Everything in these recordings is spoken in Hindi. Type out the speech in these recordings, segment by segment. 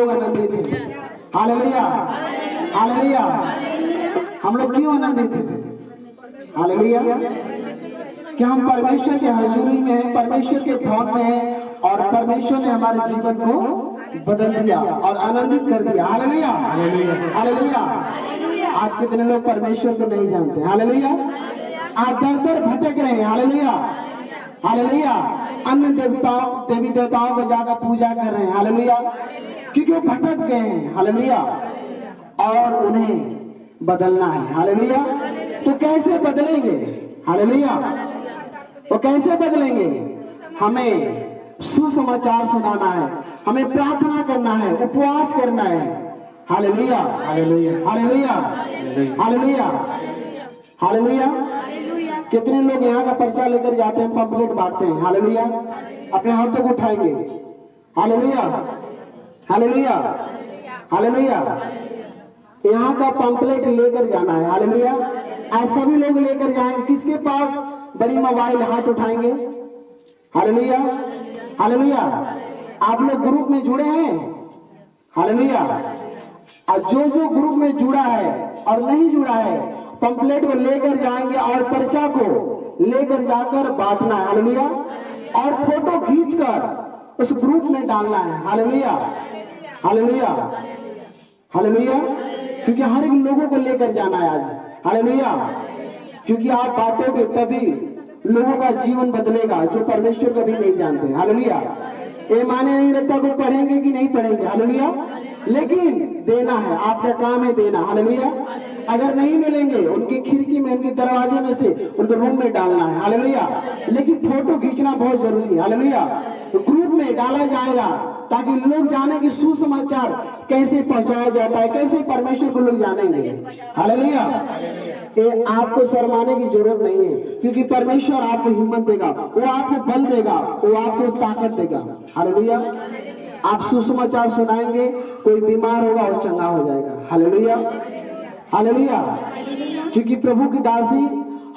लोग आनंदित हैं? Hallelujah, hallelujah. हम लोग क्यों आनंदित हैं? हालेलुया। कि हम परमेश्वर के हजूरी में हैं, परमेश्वर के भवन में हैं और परमेश्वर ने हमारे जीवन को बदल दिया और आनंदित कर दिया। Hallelujah, hallelujah. आज कितने लोग परमेश्वर को नहीं जानते? हालेलुया। आज दर दर भटक रहे हैं। Hallelujah, hallelujah. अन्य देवी देवताओं को जाकर पूजा कर रहे हैं। हालेलुया, क्योंकि वो भटक गए हैं। हालेलुया, और उन्हें बदलना है। हालेलुया। तो कैसे बदलेंगे? हालेलुया। वो कैसे बदलेंगे? हमें सुसमाचार सुनाना है, हमें प्रार्थना करना है, उपवास करना है। Hallelujah, hallelujah, hallelujah, hallelujah, hallelujah. कितने लोग यहाँ का पर्चा लेकर जाते हैं, पंपलेट बांटते हैं? हालेलुया। अपने हाथों को उठाएंगे। Hallelujah, hallelujah, hallelujah. यहाँ का पंपलेट लेकर जाना है। हालेलुया। आज सभी लोग लेकर जाएंगे। किसके पास बड़ी मोबाइल? हाथ उठाएंगे। Hallelujah, hallelujah. आप लोग ग्रुप में जुड़े हैं? हालेलुया। और जो ग्रुप में जुड़ा है और नहीं जुड़ा है, पंपलेट को लेकर जाएंगे और पर्चा को लेकर जाकर बांटना है। हालेलुया। और फोटो खींचकर उस ग्रुप में डालना है। Hallelujah, hallelujah, hallelujah. क्योंकि हर एक लोगों को लेकर जाना है आज। हालेलुया। क्योंकि आप बांटोगे तभी लोगों का जीवन बदलेगा जो परमेश्वर को भी नहीं जानते। हालेलुया। ये माने नहीं रखता को पढ़ेंगे कि नहीं पढ़ेंगे। हालेलुया। लेकिन देना है, आपका काम है देना। हालेलुया। अगर नहीं मिलेंगे, उनकी खिड़की में, उनके दरवाजे में से उनको रूम में डालना है। हालेलुया। लेकिन फोटो खींचना बहुत जरूरी है। हालेलुया। तो ग्रुप में डाला जाएगा ताकि लोग जाने कि सुसमाचार कैसे पहुंचाया जाता है, कैसे परमेश्वर को लोग जानेंगे। हालेलुया। ये आपको शर्माने की जरूरत नहीं है, क्योंकि परमेश्वर आपको हिम्मत देगा, वो आपको बल देगा, वो आपको ताकत देगा। हालेलुया। आप सुसमाचार सुनाएंगे, कोई बीमार होगा वो चंगा हो जाएगा। Hallelujah, hallelujah. क्योंकि प्रभु की दासी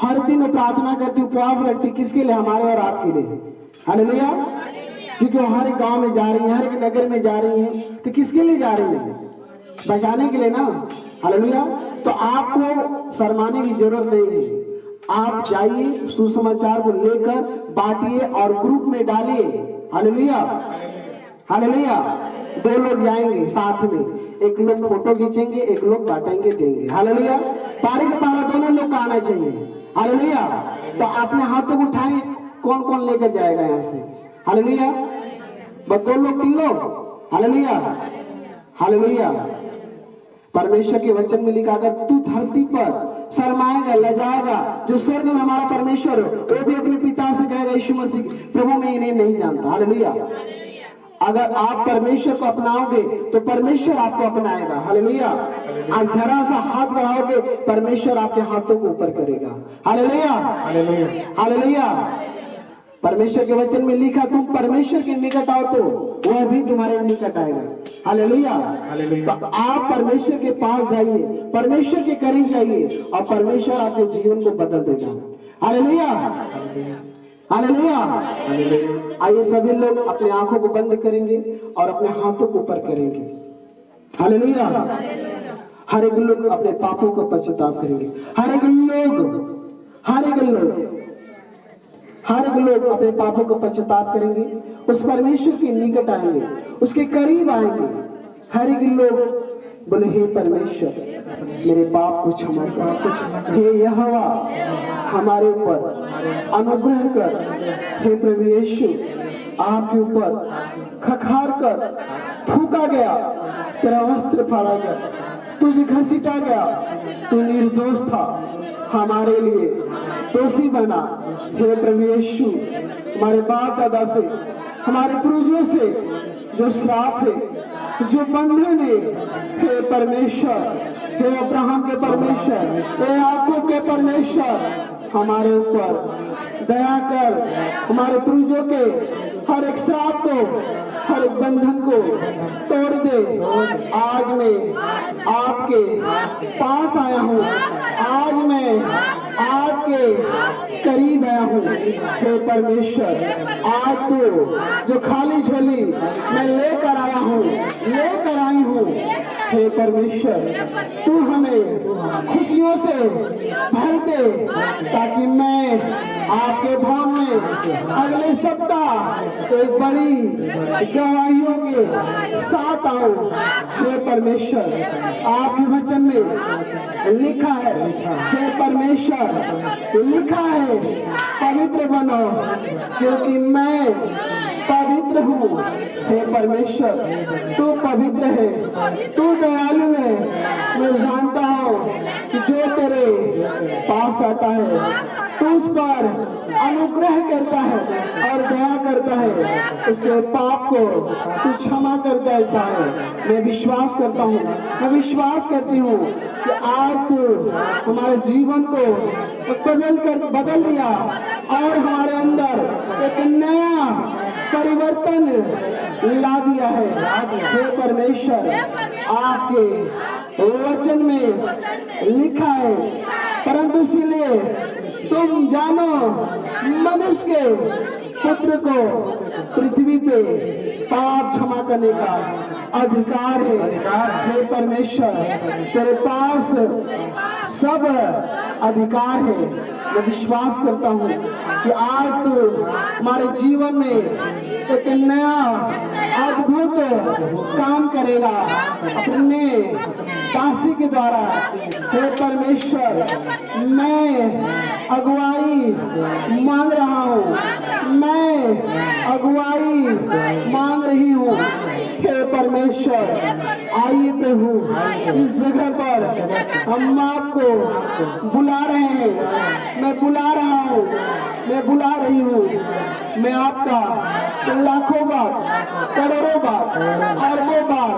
हर दिन प्रार्थना करती, उपवास रखती, किसके लिए? हमारे और आपके लिए। हालेलुया। क्योंकि वो हर एक गांव में जा रही है, हर एक नगर में जा रही है, तो किसके लिए जा रही है? बचाने के लिए ना। हालेलुया। तो आपको शर्माने की जरूरत नहीं है। आप जाइए, सुसमाचार को लेकर बांटिए और ग्रुप में डालिए। Hallelujah, hallelujah. दो लोग जाएंगे साथ में, एक लोग फोटो खींचेंगे, एक लोग बांटेंगे, देंगे। हालेलुया। पारे के पारा दोनों लोग का आना चाहिए। हालेलुया। तो अपने हाथों को उठाएं, कौन कौन लेकर जाएगा यहाँ से? हालेलुया। बस 2 लोग 3 लोग। Hallelujah, hallelujah. परमेश्वर के वचन में लिखा, अगर तू धरती पर शर्माएगा, लजाएगा, जो स्वर्ग में हमारा परमेश्वर है वो भी अपने पिता से कहेगा, यीशु मसीह प्रभु मैं इन्हें नहीं जानता। हालेलुया। अगर आप परमेश्वर को अपनाओगे तो परमेश्वर आपको अपनाएगा। हालेलुया। आप जरा सा हाथ बढ़ाओगे, परमेश्वर आपके हाथों को ऊपर करेगा। Hallelujah, hallelujah, hallelujah. परमेश्वर के वचन में लिखा, तुम परमेश्वर के निकट आओ तो वह भी तुम्हारे निकट आएगा। हालेलुया। तो आप परमेश्वर के पास जाइए, परमेश्वर के करीब जाइए और परमेश्वर आपके जीवन को बदल देगा। Hallelujah, hallelujah. आइए सभी लोग अपने आंखों को बंद करेंगे और अपने हाथों को ऊपर करेंगे। हालेलुया। हर एक लोग अपने पापों का पश्चाताप करेंगे। हर एक लोग अपने पापों का पश्चाताप करेंगे, उस परमेश्वर के निकट आएंगे, उसके करीब आएंगे। हर एक लोग बोले, हे परमेश्वर मेरे पाप को क्षमा कर, हे यहोवा हमारे ऊपर अनुग्रह कर, हे प्रभु यीशु आपके ऊपर खखार कर थूका गया, तेरा वस्त्र फाड़ा गया, तुझे घसीटा गया, तू निर्दोष था, हमारे लिए दोषी बना। हे प्रभु यीशु हमारे बाप दादा से, हमारे पूर्वजों से जो श्राप है, जो बंधन है, हे परमेश्वर, हे अब्राहम के परमेश्वर, हे याकूब के परमेश्वर, हमारे ऊपर दया कर। हमारे पूर्वजों के हर एक श्राप को, हर एक बंधन को तोड़ दे। आज मैं आपके पास आया हूँ, आज मैं आपके करीब आया हूँ। हे परमेश्वर, आज तो जो खाली झोली मैं लेकर आया हूँ, लेकर हे परमेश्वर तू हमें खुशियों से भर दे, ताकि मैं आपके भवन में अगले सप्ताह एक बड़ी गवाहियों के साथ आऊं। हे परमेश्वर आपके वचन में लिखा है, हे परमेश्वर लिखा है पवित्र बनो क्योंकि मैं पवित्र हूँ। हे परमेश्वर तू पवित्र है, तू दयालु है। मैं जानता हूँ कि जो तेरे पास आता है तू उस पर अनुग्रह करता है और दया करता है, उसके पाप को तू क्षमा कर देता है। मैं विश्वास करता हूँ, मैं विश्वास करती हूँ कि आज तू हमारे जीवन को बदल दिया और हमारे अंदर एक नया परिवर्तन ला दिया है। हे परमेश्वर आपके वचन में लिखा है, परंतु इसीलिए तुम जानो मनुष्य के पुत्र को पृथ्वी पे पाप क्षमा करने का अधिकार है। हे परमेश्वर तेरे पास सब अधिकार है। मैं विश्वास करता हूँ कि आज तू हमारे जीवन में एक नया अद्भुत काम करेगा अपने दासी के द्वारा। हे परमेश्वर मैं अगुवाई मांग रहा हूँ, मैं अगुवाई मांग रही हूँ। हे परमेश्वर आइए प्रभु इस जगह पर हम आपको बुला रहे हैं, मैं बुला रहा हूँ, मैं बुला रही हूँ। मैं आपका लाखों बार, करोड़ों बार, अरबों बार,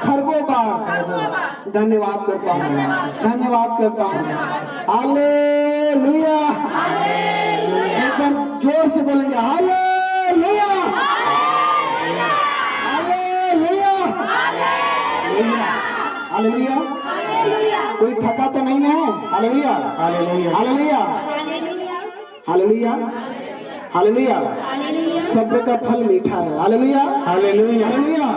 खरबों बार धन्यवाद करता हूँ, धन्यवाद करता हूँ। हालेलुया। एक बार जोर से बोलेंगे हालेलुया, हालेलुया, हालेलुया। कोई थका तो नहीं है? Hallelujah, hallelujah, hallelujah, hallelujah, hallelujah. सब्र का फल मीठा है। Hallelujah, hallelujah, hallelujah.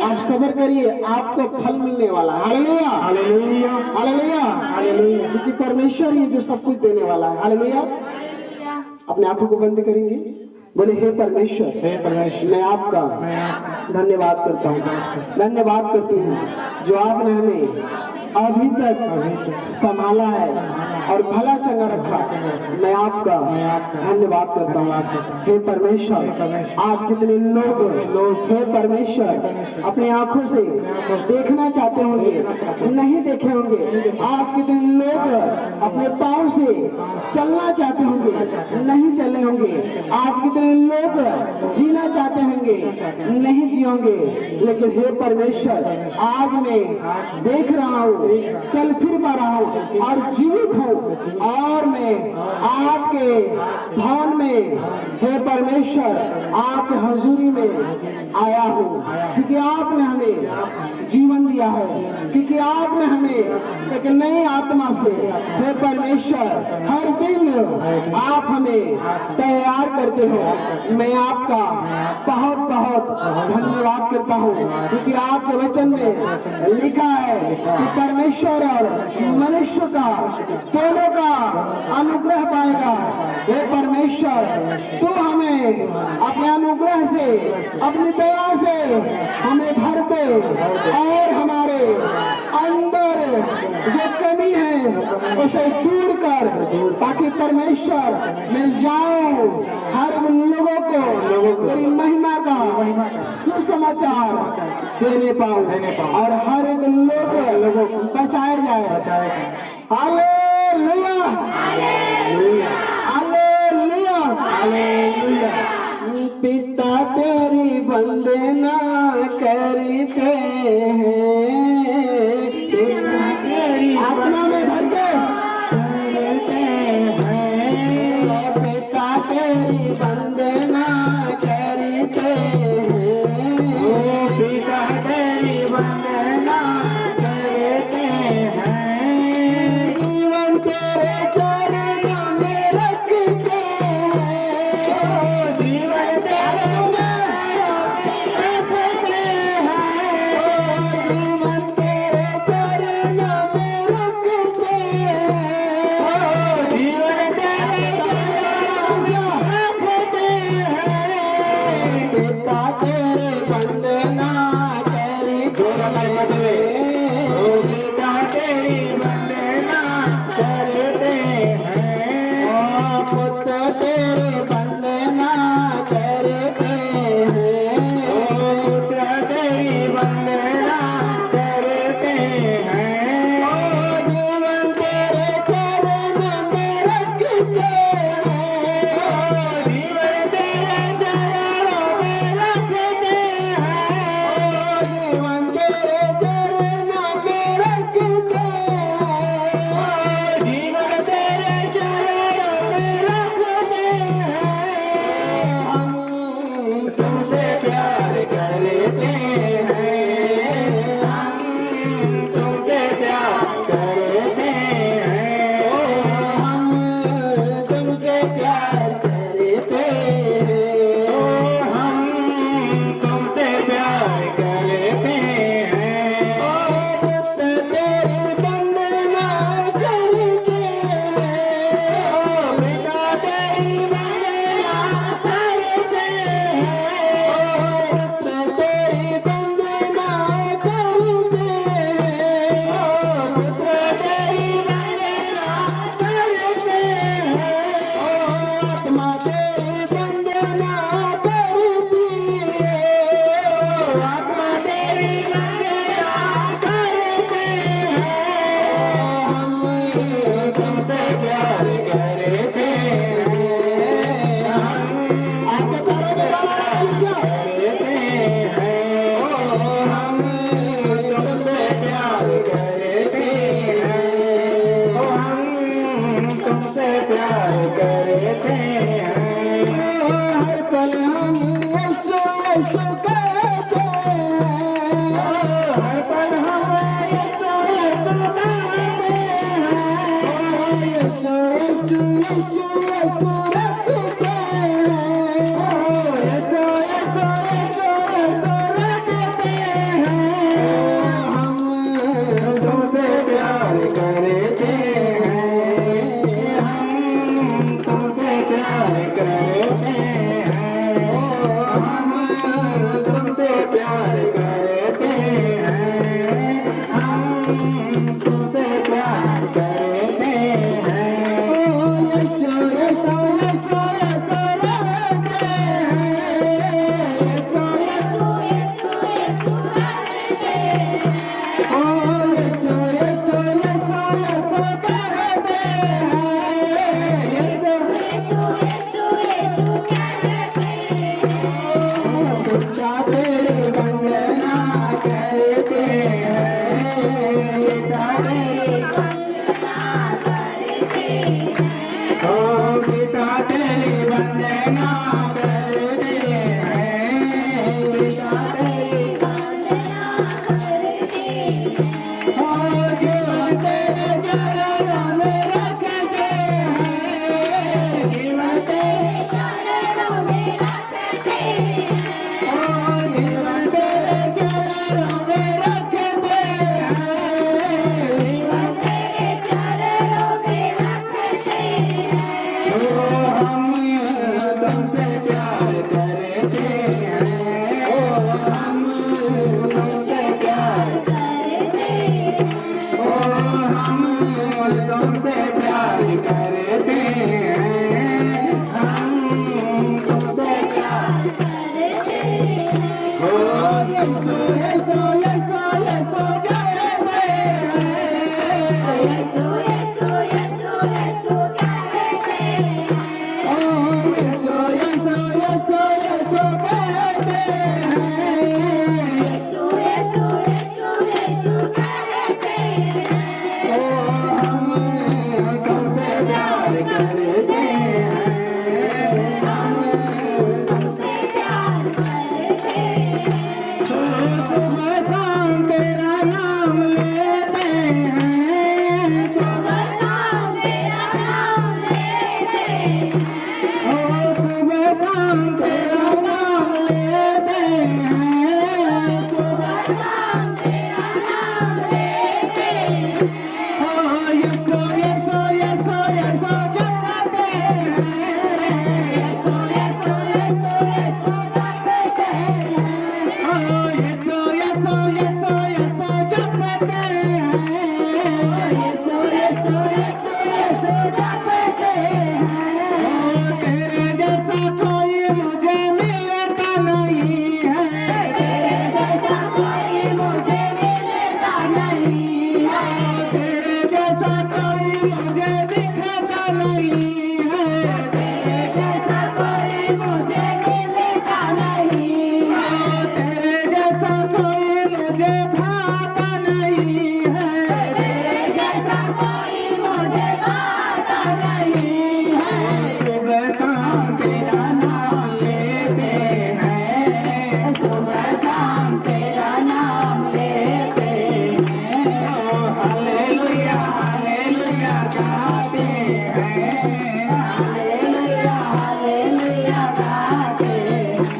आप सब्र करिए, आपको फल मिलने वाला है। Hallelujah, hallelujah, hallelujah, hallelujah. क्योंकि परमेश्वर ही जो सब कुछ देने वाला है। हालेलुया। अपने आंखों को बंद करेंगे, बोले हे परमेश्वर, हे परमेश्वर मैं आपका धन्यवाद करता हूँ, धन्यवाद करती हूँ जो आपने हमें अभी तक संभाला है और भला चंगा रखा। मैं आपका धन्यवाद करता हूँ। हे परमेश्वर आज कितने लोग हे परमेश्वर अपनी आंखों से देखना चाहते होंगे, नहीं देखे होंगे। आज कितने लोग अपने पांव से चलना चाहते होंगे, नहीं चले होंगे। आज कितने लोग जीना चाहते होंगे, नहीं जिए होंगे। लेकिन हे परमेश्वर आज मैं देख रहा हूँ, चल फिर पा रहा हूँ और जीवित हूँ और मैं आपके भवन में हे परमेश्वर आपके हजूरी में आया हूँ। क्योंकि आपने हमें जीवन दिया है, क्योंकि आपने हमें एक नई आत्मा से हे परमेश्वर हर दिन आप हमें तैयार करते हो। मैं आपका बहुत बहुत धन्यवाद करता हूँ, क्योंकि आपके वचन में लिखा है कि परमेश्वर और मनुष्य का दोनों का अनुग्रह पाएगा। हे परमेश्वर तू हमें अपने अनुग्रह से, अपनी दया से हमें भर दे और हमारे अंदर जो कमी है उसे दूर कर, ताकि परमेश्वर मैं जाऊं हर लोगों को तेरी महिमा का सुसमाचार देने पाऊं और हर एक लोग बचाए जाए। Hallelujah, hallelujah, hallelujah. पिता तेरी वंदना करते हैं, आत्मा में भर के पिता तेरी वंदना करते हैं, पिता तेरी वंदना करते हैं। जीवन तेरे चरणों में रखते हैं, जीवन तेरे में रखते हैं, जीवन गीता तेरी वंदना करते हैं, पुत्र तेरी वंदना करते हैं, पुत्र तेरी वंदना करते हैं, जीवन तेरे चरणों में रखते हैं, जीवन तेरे चरणों में रखते हैं, जीवन तेरे चरणों में रखते हैं, जीवन तेरे चरणों में रखते हैं, हम तुमसे प्यार करते हैं, हम तुमसे प्यार करते हैं, हम तुमसे प्यार करते हैं, हम तुमसे प्यार करते हैं, पुत्र तेरी वंदना करते हैं, पिता तेरी वंदना करते हैं, पुत्र तेरी वंदना करते हैं, पुत्र तेरी वंदना करते हैं, आत्मा तेरी वंदना करती है, आत्मा तेरी वंदना करते हैं, हम तुमसे प्यार करते हैं, आपके पैरों में करते हैं, हम तुमसे प्यार करते हैं, हम तुमसे प्यार करते हैं, हर पल हम यीशु यीशु कहते हैं, हर पल हम यीशु यीशु कहते हैं, यीशु यीशु यीशु यीशु रखते हैं, यीशु यीशु यीशु यीशु रखते हैं, हम तुमसे प्यार करते हैं, हम तुमसे प्यार करते हैं, हम तुमसे प्यार करते हैं, हम तुमसे प्यार करते हैं, यीशु यीशु यीशु यीशु रखते हैं, यीशु यीशु यीशु यीशु रखते हैं, यीशु यीशु यीशु यीशु कहते हैं, यीशु यीशु यीशु यीशु कहते हैं, पिता तेरी वंदना करते हैं, पिता तेरी वंदना करते हैं, ओ पिता तेरी वंदना करते हैं, पिता तेरी वंदना करते हैं, ओ जीवन तेरे चरणों में रखते हैं, जीवन तेरे चरणों में रखते हैं, ओ जीवन तेरे चरणों में रखते हैं, जीवन तेरे चरणों में रखते हैं, ओ हम तुमसे प्यार करते हैं, ओ हम तुमसे प्यार करते हैं, ओ हम तुमसे प्यार करते हैं, हम तुमसे प्यार करते हैं, ओ यीशु यीशु यीशु यीशु कहते हैं, यीशु यीशु यीशु यीशु कहते हैं, ओ यीशु यीशु यीशु यीशु कहते हैं, यीशु यीशु यीशु यीशु कहते हैं, ओ हम तुमसे प्यार करते हैं, हम तुमसे प्यार करते हैं, सुबह शाम तेरा नाम लेते हैं, सुबह शाम तेरा नाम लेते हैं, ओ सुबह शाम तेरा नाम लेते हैं, सुबह शाम तेरा नाम लेते हैं, ओ यीशु यीशु यीशु यीशु कहते हैं, यीशु यीशु यीशु यीशु कहते हैं, ओ यीशु यीशु यीशु जपते हैं, यीशु यीशु यीशु यीशु जपते हैं। तेरे जैसा कोई मुझे मिलता नहीं है, तेरे जैसा कोई मुझे मिलता नहीं है। तेरे जैसा कोई मुझे दिखता नहीं है, तेरे जैसा कोई मुझे मिलता नहीं है। तेरे जैसा कोई मुझे भाता नहीं है। तेरे जैसा कोई मुझे भाता नहीं है। सुबह शाम तेरा नाम लेते हैं, सुबह शाम तेरा नाम लेते हैं। हालेलुया हालेलुया गाते हैं, हालेलुया हालेलुया गाते हैं।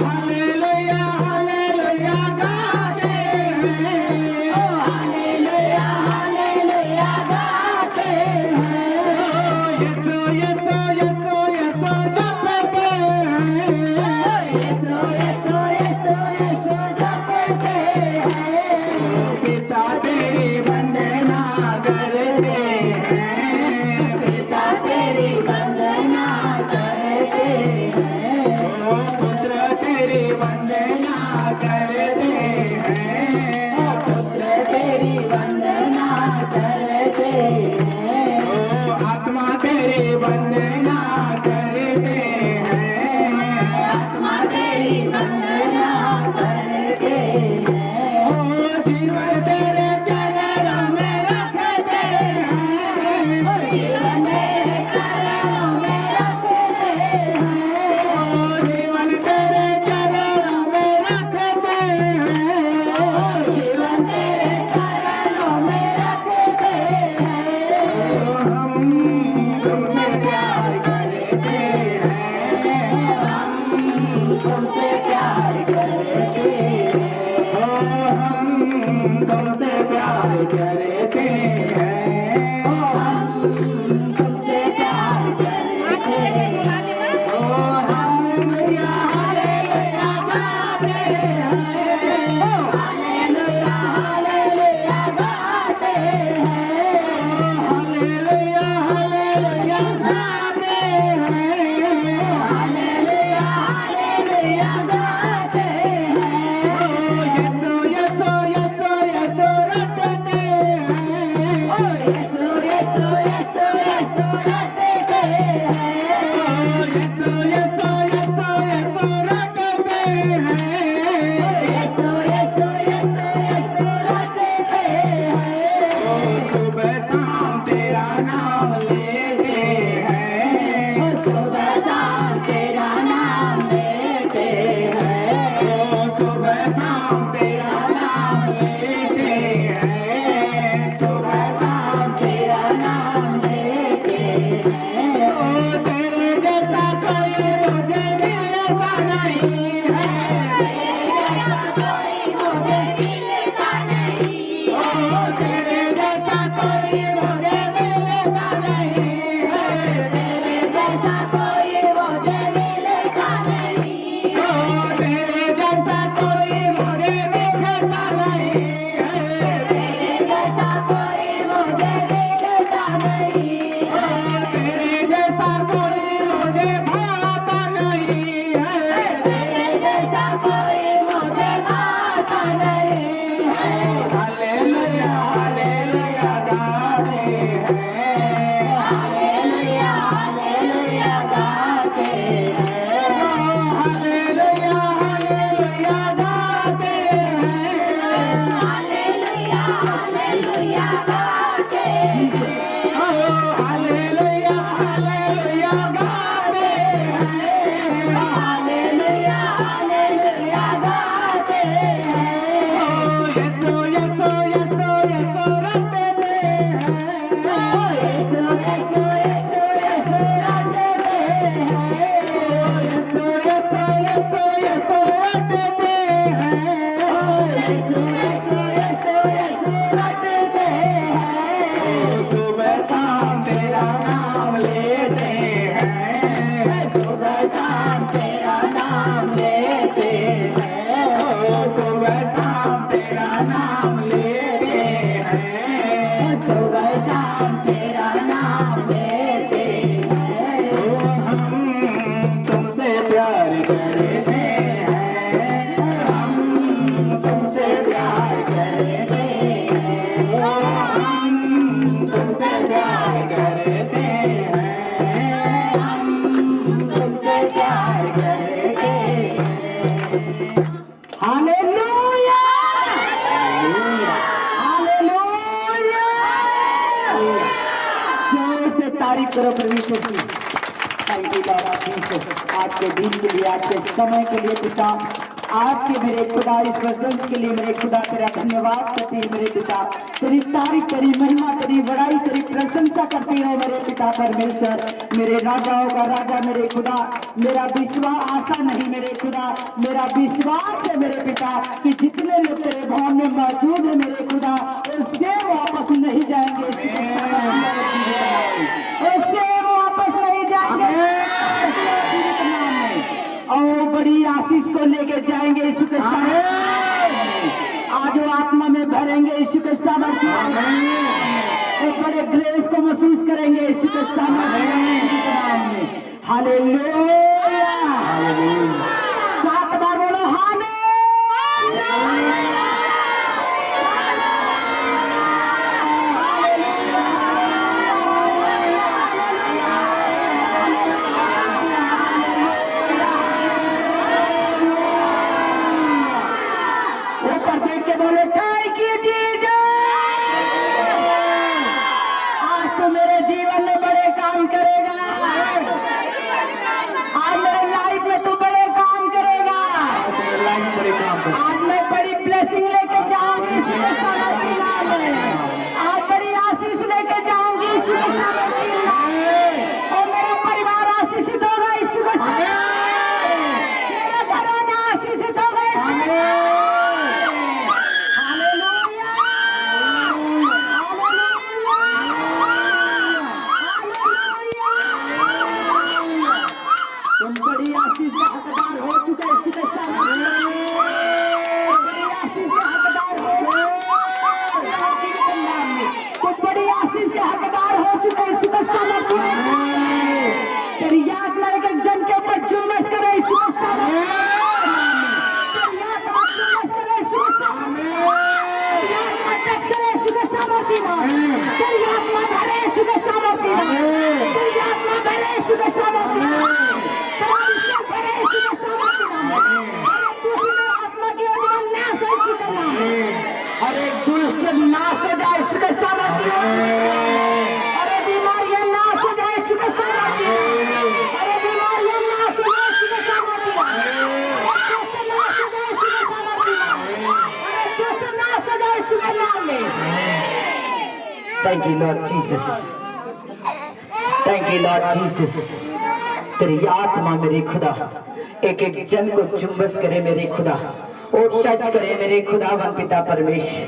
हालेलुया हालेलुया गाते हैं, हालेलुया हालेलुया गाते हैं। यीशु यीशु यीशु यीशु जपते हैं, यीशु यीशु यीशु यीशु जपते हैं। पिता तेरी वंदना करते हैं, पिता तेरी वंदना करते हैं। पुत्र तेरी वंदना करते हैं, पुत्र तेरी वंदना करते हैं। आत्मा तेरी वंदना करते हैं, आत्मा तेरी वंदना करते हैं। जीवन तेरे चरणों में रखते हैं, जीवन तेरे चरणों में रखते हैं। जीवन तेरे चरणों में रखते हैं, जीवन तेरे चरणों में रखते हैं। हम तुमसे प्यार करते हैं, हम तुमसे प्यार करते हैं। हम तुमसे प्यार करते हैं, हम तुमसे प्यार करते हैं। हालेलुया हालेलुया गाते हैं, हालेलुया हालेलुया गाते हैं। हालेलुया हालेलुया गाते हैं, हालेलुया हालेलुया गाते हैं। यीशु यीशु यीशु यीशु रटते हैं, यीशु यीशु यीशु यीशु रटते हैं। यीशु यीशु यीशु यीशु रटते हैं, यीशु यीशु यीशु यीशु रटते हैं। सुबह शाम तेरा नाम लेते हैं, सुबह शाम तेरा नाम लेते हैं। सुबह शाम तेरा नाम लेते हैं, सुबह शाम तेरा नाम लेते हैं। तेरे जैसा कोई मुझे मिलता नहीं है, तेरे जैसा कोई मुझे मिलता नहीं है। तेरे जैसा कोई मुझे मिलता नहीं है, तेरे जैसा कोई मुझे मिलता नहीं है। तेरे जैसा कोई मुझे दिखता नहीं है, तेरे जैसा कोई मुझे मिलता नहीं है। तेरे जैसा कोई मुझे भाता नहीं है, तेरे जैसा कोई मुझे भाता नहीं है। हालेलुया हालेलुया गाते हैं, हालेलुया हालेलुया गाते हैं। हालेलुया हालेलुया गाते हैं, हालेलुया हालेलुया गाते हैं। हालेलुया हालेलुया गाते हैं, हालेलुया हालेलुया गाते हैं। यीशु यीशु यीशु यीशु रटते हैं, यीशु यीशु यीशु यीशु रटते हैं। यीशु यीशु यीशु यीशु रटते हैं, यीशु यीशु यीशु यीशु रटते हैं। सुबह शाम तेरा नाम लेते हैं, सुबह शाम तेरा नाम लेते हैं। सुबह शाम तेरा नाम लेते करो परमेश्वर की। थैंक यू लॉर्ड जीसस, आज के दिन के लिए, आज के समय के लिए पिता, आज के मेरे खुदा इस वचन के लिए मेरे खुदा तेरा धन्यवाद करती है मेरे पिता, तेरी तारीफ, तेरी महिमा, तेरी बड़ाई, तेरी प्रशंसा करती है मेरे पिता परमेश्वर। मेरे राजाओं का राजा मेरे खुदा, मेरा विश्वास आशा नहीं मेरे खुदा, मेरा विश्वास है मेरे पिता कि जितने लोग तेरे भवन में मौजूद है मेरे खुदा, उससे वापस नहीं जाएंगे, उससे वापस नहीं जाएंगे और बड़ी आशीष को लेके जाएंगे यीशु के सामने। आज वो आत्मा में भरेंगे यीशु के सामर्थ्य, एक बड़े ग्रेस को महसूस करेंगे यीशु के सामर्थ्य। हालेलुया, 7 बार बोलो हालेलुया। आज मैं बड़ी ब्लेसिंग लेके जाऊंगी यीशु के सामर्थ्य नाम में, आज बड़ी आशीष लेके जाऊंगी यीशु के सामर्थ्य नाम में, और मेरा परिवार आशीषित होगा यीशु के सामर्थ्य, मेरा घराना आशीषित होगा यीशु के सामर्थ्य। हालेलुया, हालेलुया, तुम बड़ी आशीष का हकदार हो चुके यीशु के सामर्थ्य। बड़ी आशीष के हकदार हो चुके हैं यीशु के सामर्थ्य। तेरी आत्मा एक जन के ऊपर जुम्मस करे यीशु के सामर्थ्य। तेरी आत्मा जुम्मस करे यीशु के सामर्थ्य। तेरी आत्मा टच करे यीशु के सामर्थ्य। तेरी आत्मा भरे यीशु के सामर्थ्य। तेरी आत्मा भरे यीशु के सामर्थ्य। तेरा विश्व भरे यीशु के सामर्थ्य। अरे दूसरी आत्मा की अधीन नाश है यीशु के नाम में। अरे दुष्ट नाश हो जाए यीशु के सामर्थ्य। अरे बीमारियां नाश हो जाए यीशु के सामर्थ्य। अरे बीमारियां नाश हो जाए यीशु के सामर्थ्य। अरे दुष्ट नाश हो जाए यीशु के सामर्थ्य। अरे दुष्ट नाश हो जाए यीशु के नाम में। Thank you Lord Jesus, thank you Lord Jesus. तेरी आत्मा मेरे खुदा एक एक जन को चुंबस करे मेरे खुदा, और टच करे मेरे खुदावन पिता परमेश्वर।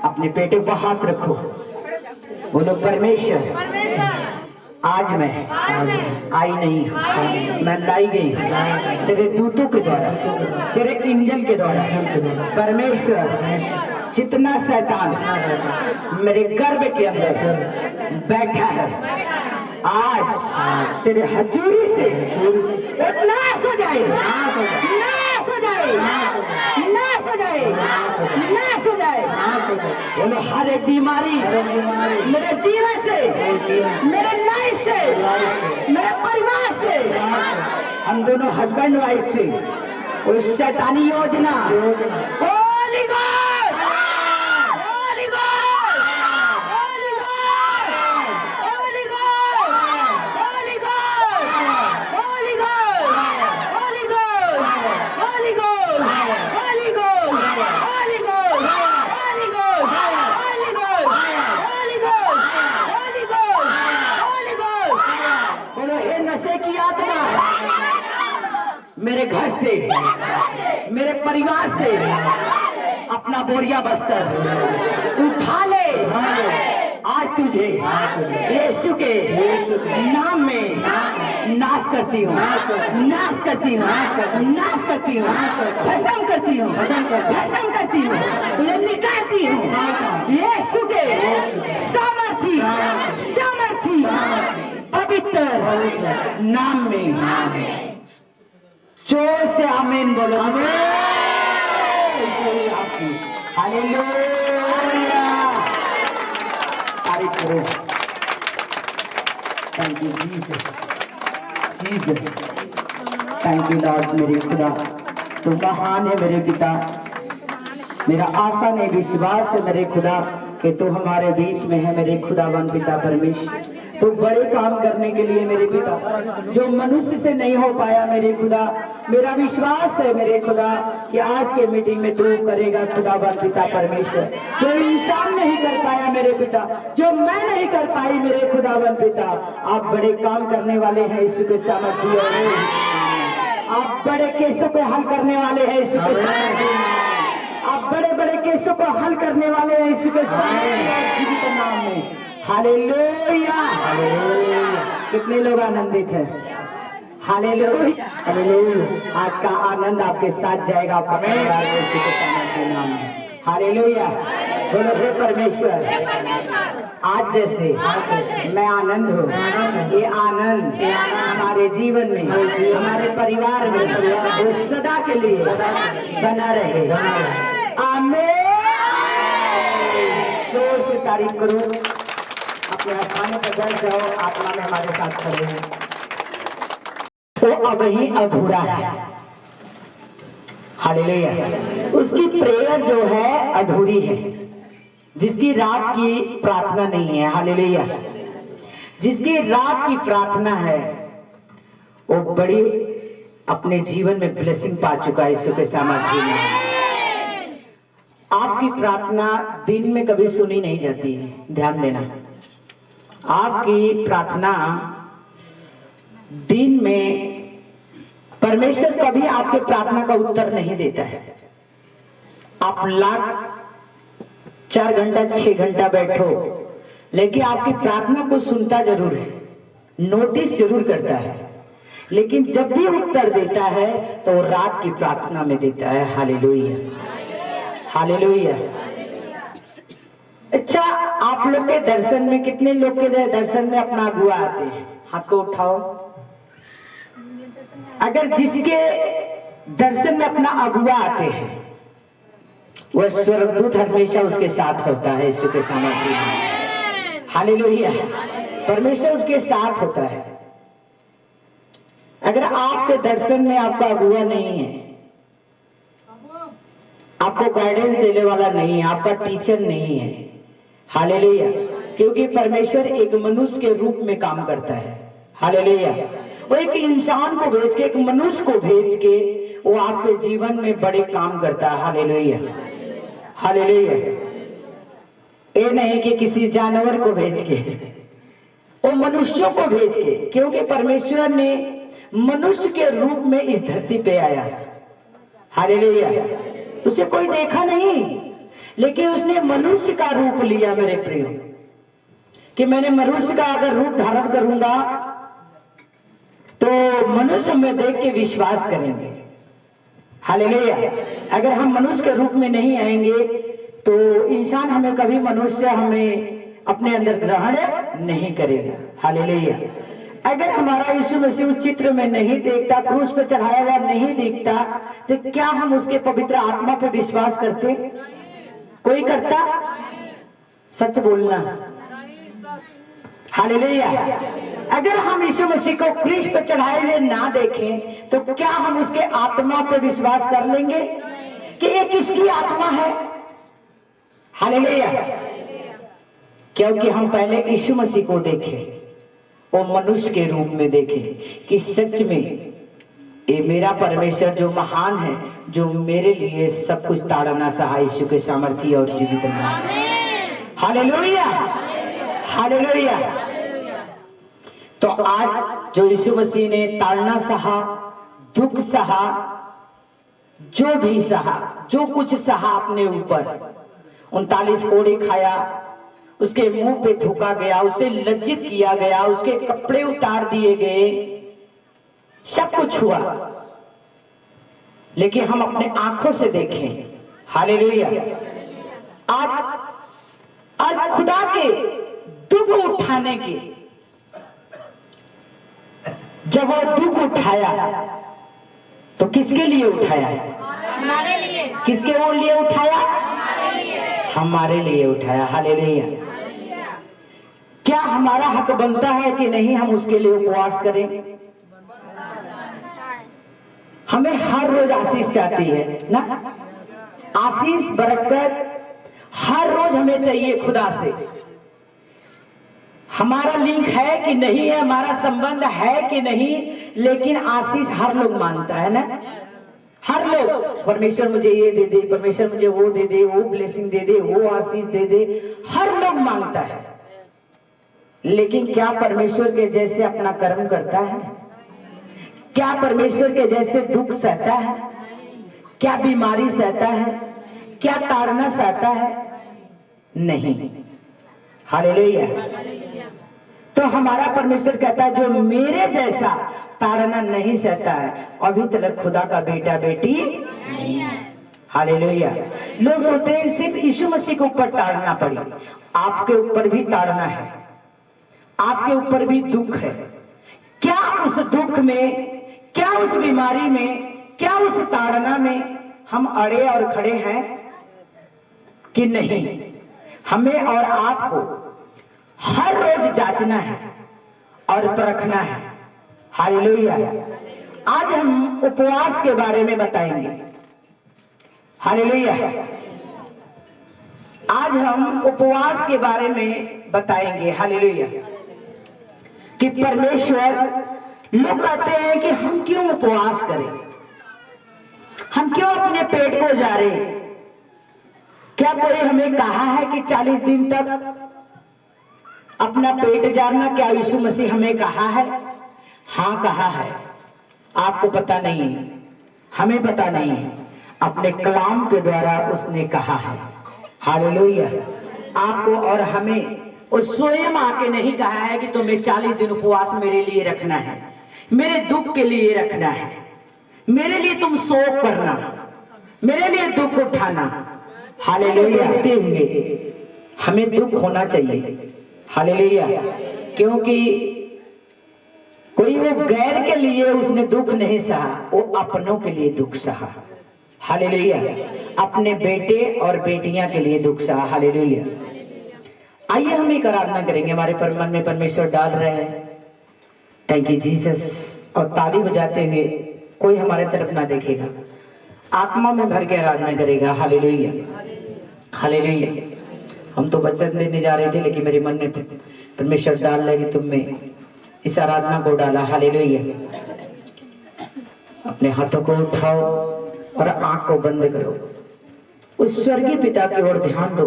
अपने पेटे पर हाथ रखो, बोलो परमेश्वर आज मैं आई नहीं, मैं लाई गई तेरे दूतों के द्वारा, तेरे इंजन के द्वारा। परमेश्वर जितना शैतान मेरे गर्भ के अंदर बैठा है, आज तेरे हजूरी से नाश हो जाए, नाश हो जाए, नाश हो जाए, नाश हो जाए। बोलो हर एक बीमारी मेरे जीवन से, मेरे लाइफ से, मेरे परिवार से, हम दोनों हस्बैंड वाइफ से उस शैतानी योजना Holi God, Holi God, Holi God, Holi God, Holi God, Holi God, Holi God, Holi God, Holi God, Holi God, Holi God, Holi God, Holi God, Holi God, Holi God. बोलो हे नशे की आत्मा मेरे घर से, मेरे परिवार से अपना बोरिया बस्तर उठा ले। आज तुझे यीशु के नाम में नाश करती हूँ, नाश करती हूँ, नाश करती हूँ, भस्म करती हूँ, भस्म करती हूँ, तुझे निकालती हूँ यीशु के सामर्थी, सामर्थी पवित्र नाम में। जोर से आमीन बोलो। हालेलुया, तारीफ करो। Thank you Jesus, Jesus, thank you Lord. मेरे खुदा तुम महान है मेरे पिता, मेरा आशा नहीं विश्वास है मेरे खुदा। कि तू हमारे बीच में है मेरे खुदावन पिता परमेश्वर। तो बड़े काम करने के लिए मेरे पिता, जो मनुष्य से नहीं हो पाया मेरे खुदा, मेरा विश्वास है मेरे खुदा कि आज के मीटिंग में तू करेगा खुदावन पिता परमेश्वर। जो इंसान नहीं कर पाया मेरे पिता, जो मैं नहीं कर पाई मेरे खुदावन पिता, आप बड़े काम करने वाले हैं यीशु के सामर्थ्य में। आप बड़े केसों को हल करने वाले हैं यीशु के सामर्थ्य में। आप बड़े बड़े केसों को हल करने वाले हैं यीशु के सामर्थ्य के नाम में। Hallelujah, hallelujah. कितने लोग आनंदित हैं? Hallelujah, hallelujah. आज का आनंद आपके साथ जाएगा, आपका परिवार यीशु के सामर्थ्य के नाम में। हालेलुया। बोलो हे परमेश्वर, आज जैसे मैं आनंद हूँ, ये आनंद हमारे जीवन में, हमारे परिवार में वो सदा के लिए बना रहे। आमीन। जोर से तारीफ करो। अपने स्थानों पर बैठ जाओ, आत्मा में हमारे साथ खड़े हैं। तो अब ही अधूरा है। हालेलुया। उसकी प्रेयर जो है अधूरी है, जिसकी रात की प्रार्थना नहीं है। हालेलुया। जिसकी रात की प्रार्थना है वो बड़ी अपने जीवन में ब्लेसिंग पा चुका है यीशु के सामर्थ्य में। आपकी प्रार्थना दिन में कभी सुनी नहीं जाती है, ध्यान देना। आपकी प्रार्थना दिन में परमेश्वर कभी आपके प्रार्थना का उत्तर नहीं देता है। आप लाख 4 घंटा 6 घंटा बैठो, लेकिन आपकी प्रार्थना को सुनता जरूर है, नोटिस जरूर करता है, लेकिन जब भी उत्तर देता है तो वो रात की प्रार्थना में देता है। Hallelujah, hallelujah. अच्छा, आप लोग के दर्शन में कितने लोग के दर्शन में अपना अगुआ आते हैं? हाथ को उठाओ। अगर जिसके दर्शन में अपना अगुआ आते हैं, वह स्वर्गदूत हमेशा उसके साथ होता है यीशु के सामर्थ्य में। हालेलुया। परमेश्वर उसके साथ होता है। अगर आपके दर्शन में आपका अगुआ नहीं है, आपको गाइडेंस देने वाला नहीं है, आपका टीचर नहीं है, हालेलुया, क्योंकि परमेश्वर एक मनुष्य के रूप में काम करता है। हालेलुया। वो एक इंसान को भेज के, एक मनुष्य को भेज के वो आपके जीवन में बड़े काम करता है। Hallelujah, hallelujah. ये नहीं कि किसी जानवर को भेज के, वो मनुष्यों को भेज के, क्योंकि परमेश्वर ने मनुष्य के रूप में इस धरती पे आया। हालेलुया। उसे कोई देखा नहीं, लेकिन उसने मनुष्य का रूप लिया मेरे प्रियो, कि मैंने मनुष्य का अगर रूप धारण करूंगा तो मनुष्य में देख के विश्वास करेंगे। हालेलुया। अगर हम मनुष्य के रूप में नहीं आएंगे तो इंसान हमें कभी, मनुष्य हमें अपने अंदर ग्रहण नहीं करेगा। हालेलुया। अगर हमारा यीशु मसीह उस चित्र में नहीं देखता, क्रूस पे चढ़ाया हुआ नहीं दिखता, तो क्या हम उसके पवित्र आत्मा पे विश्वास करते? कोई करता? सच बोलना। हालेलुया। अगर हम यीशु मसीह को क्रूस पे चढ़ाए हुए ना देखें तो क्या हम उसके आत्मा पे विश्वास कर लेंगे कि ये किसकी आत्मा है? हालेलुया। क्योंकि हम पहले यीशु मसीह को देखें, वो मनुष्य के रूप में देखें कि सच में ये मेरा परमेश्वर जो महान है, जो मेरे लिए सब कुछ ताड़ना सहा यीशु के सामर्थ्य और जीवित नाम। Hallelujah, hallelujah. तो आज जो यीशु मसीह ने ताड़ना सहा, दुख सहा, जो भी सहा, जो कुछ सहा अपने ऊपर, 39 कोड़े खाया, उसके मुंह पे थूका गया, उसे लज्जित किया गया, उसके कपड़े उतार दिए गए, सब कुछ हुआ, लेकिन हम अपने आंखों से देखें। हालेलुया। आज खुदा के दुख उठाने के, जब वो दुख उठाया तो किसके लिए उठाया? हमारे लिए। किसके लिए उठाया? हमारे लिए उठाया। हालेलुया। क्या हमारा हक बनता है कि नहीं हम उसके लिए उपवास करें? हमें हर रोज आशीष चाहती है ना, आशीष बरकत हर रोज हमें हमें चाहिए खुदा से। हमारा लिंक है कि नहीं है, हमारा संबंध है कि नहीं, लेकिन आशीष हर लोग मांगता है ना। हर लोग, परमेश्वर मुझे ये दे दे, परमेश्वर मुझे वो दे दे, वो ब्लेसिंग दे दे, वो आशीष दे दे, हर लोग मांगता है। लेकिन क्या परमेश्वर के जैसे अपना कर्म करता है? क्या परमेश्वर के जैसे दुख सहता है? क्या बीमारी सहता है? क्या ताड़ना सहता है? नहीं। हालेलुया। तो हमारा परमेश्वर कहता है जो मेरे जैसा ताड़ना नहीं सहता है, अभी तक खुदा का बेटा बेटी नहीं है। हालेलुया। लोग सोचते हैं सिर्फ यीशु मसीह के ऊपर ताड़ना पड़ी, आपके ऊपर भी ताड़ना है, आपके ऊपर भी दुख है। क्या उस दुख में, क्या उस बीमारी में, क्या उस ताड़ना में हम अड़े और खड़े हैं कि नहीं? हमें और आपको हर रोज जांचना है और परखना है। हालेलुया। आज हम उपवास के बारे में बताएंगे। हालेलुया। आज हम उपवास के बारे में बताएंगे। हालेलुया। कि परमेश्वर, लोग कहते हैं कि हम क्यों उपवास करें, हम क्यों अपने पेट को जा रहे? क्या कोई हमें कहा है कि 40 दिन तक अपना पेट जारना? क्या यीशु मसीह हमें कहा है? हाँ कहा है। आपको पता नहीं है, हमें पता नहीं है, अपने कलाम के द्वारा उसने कहा है। हालेलुया। आपको और हमें और स्वयं आके नहीं कहा है कि तुम्हें 40 दिन उपवास मेरे लिए रखना है, मेरे दुख के लिए रखना है, मेरे लिए तुम शोक करना, मेरे लिए दुख उठाना। हालेलुया। हमें दुख होना चाहिए। हालेलुया। क्योंकि कोई वो गैर के लिए उसने दुख नहीं सहा, वो अपनों के लिए दुख सहा। हालेलुया। अपने बेटे और बेटियां के लिए दुख सहा। हालेलुया। आइए हम एक आराधना करेंगे। हमारे मन में परमेश्वर डाल रहे हैं, थैंक यू जीसस, और ताली बजाते हुए कोई हमारे तरफ ना देखेगा, आत्मा में भर के आराधना करेगा। हालेलुया। हालेलुया। हम तो वचन देने जा रहे थे, लेकिन मेरे मन में परमेश्वर डाल रहे कि तुम में इस आराधना को डाला। हालेलुया। अपने हाथों को उठाओ और आंख को बंद करो, उस स्वर्गीय पिता की ओर ध्यान दो,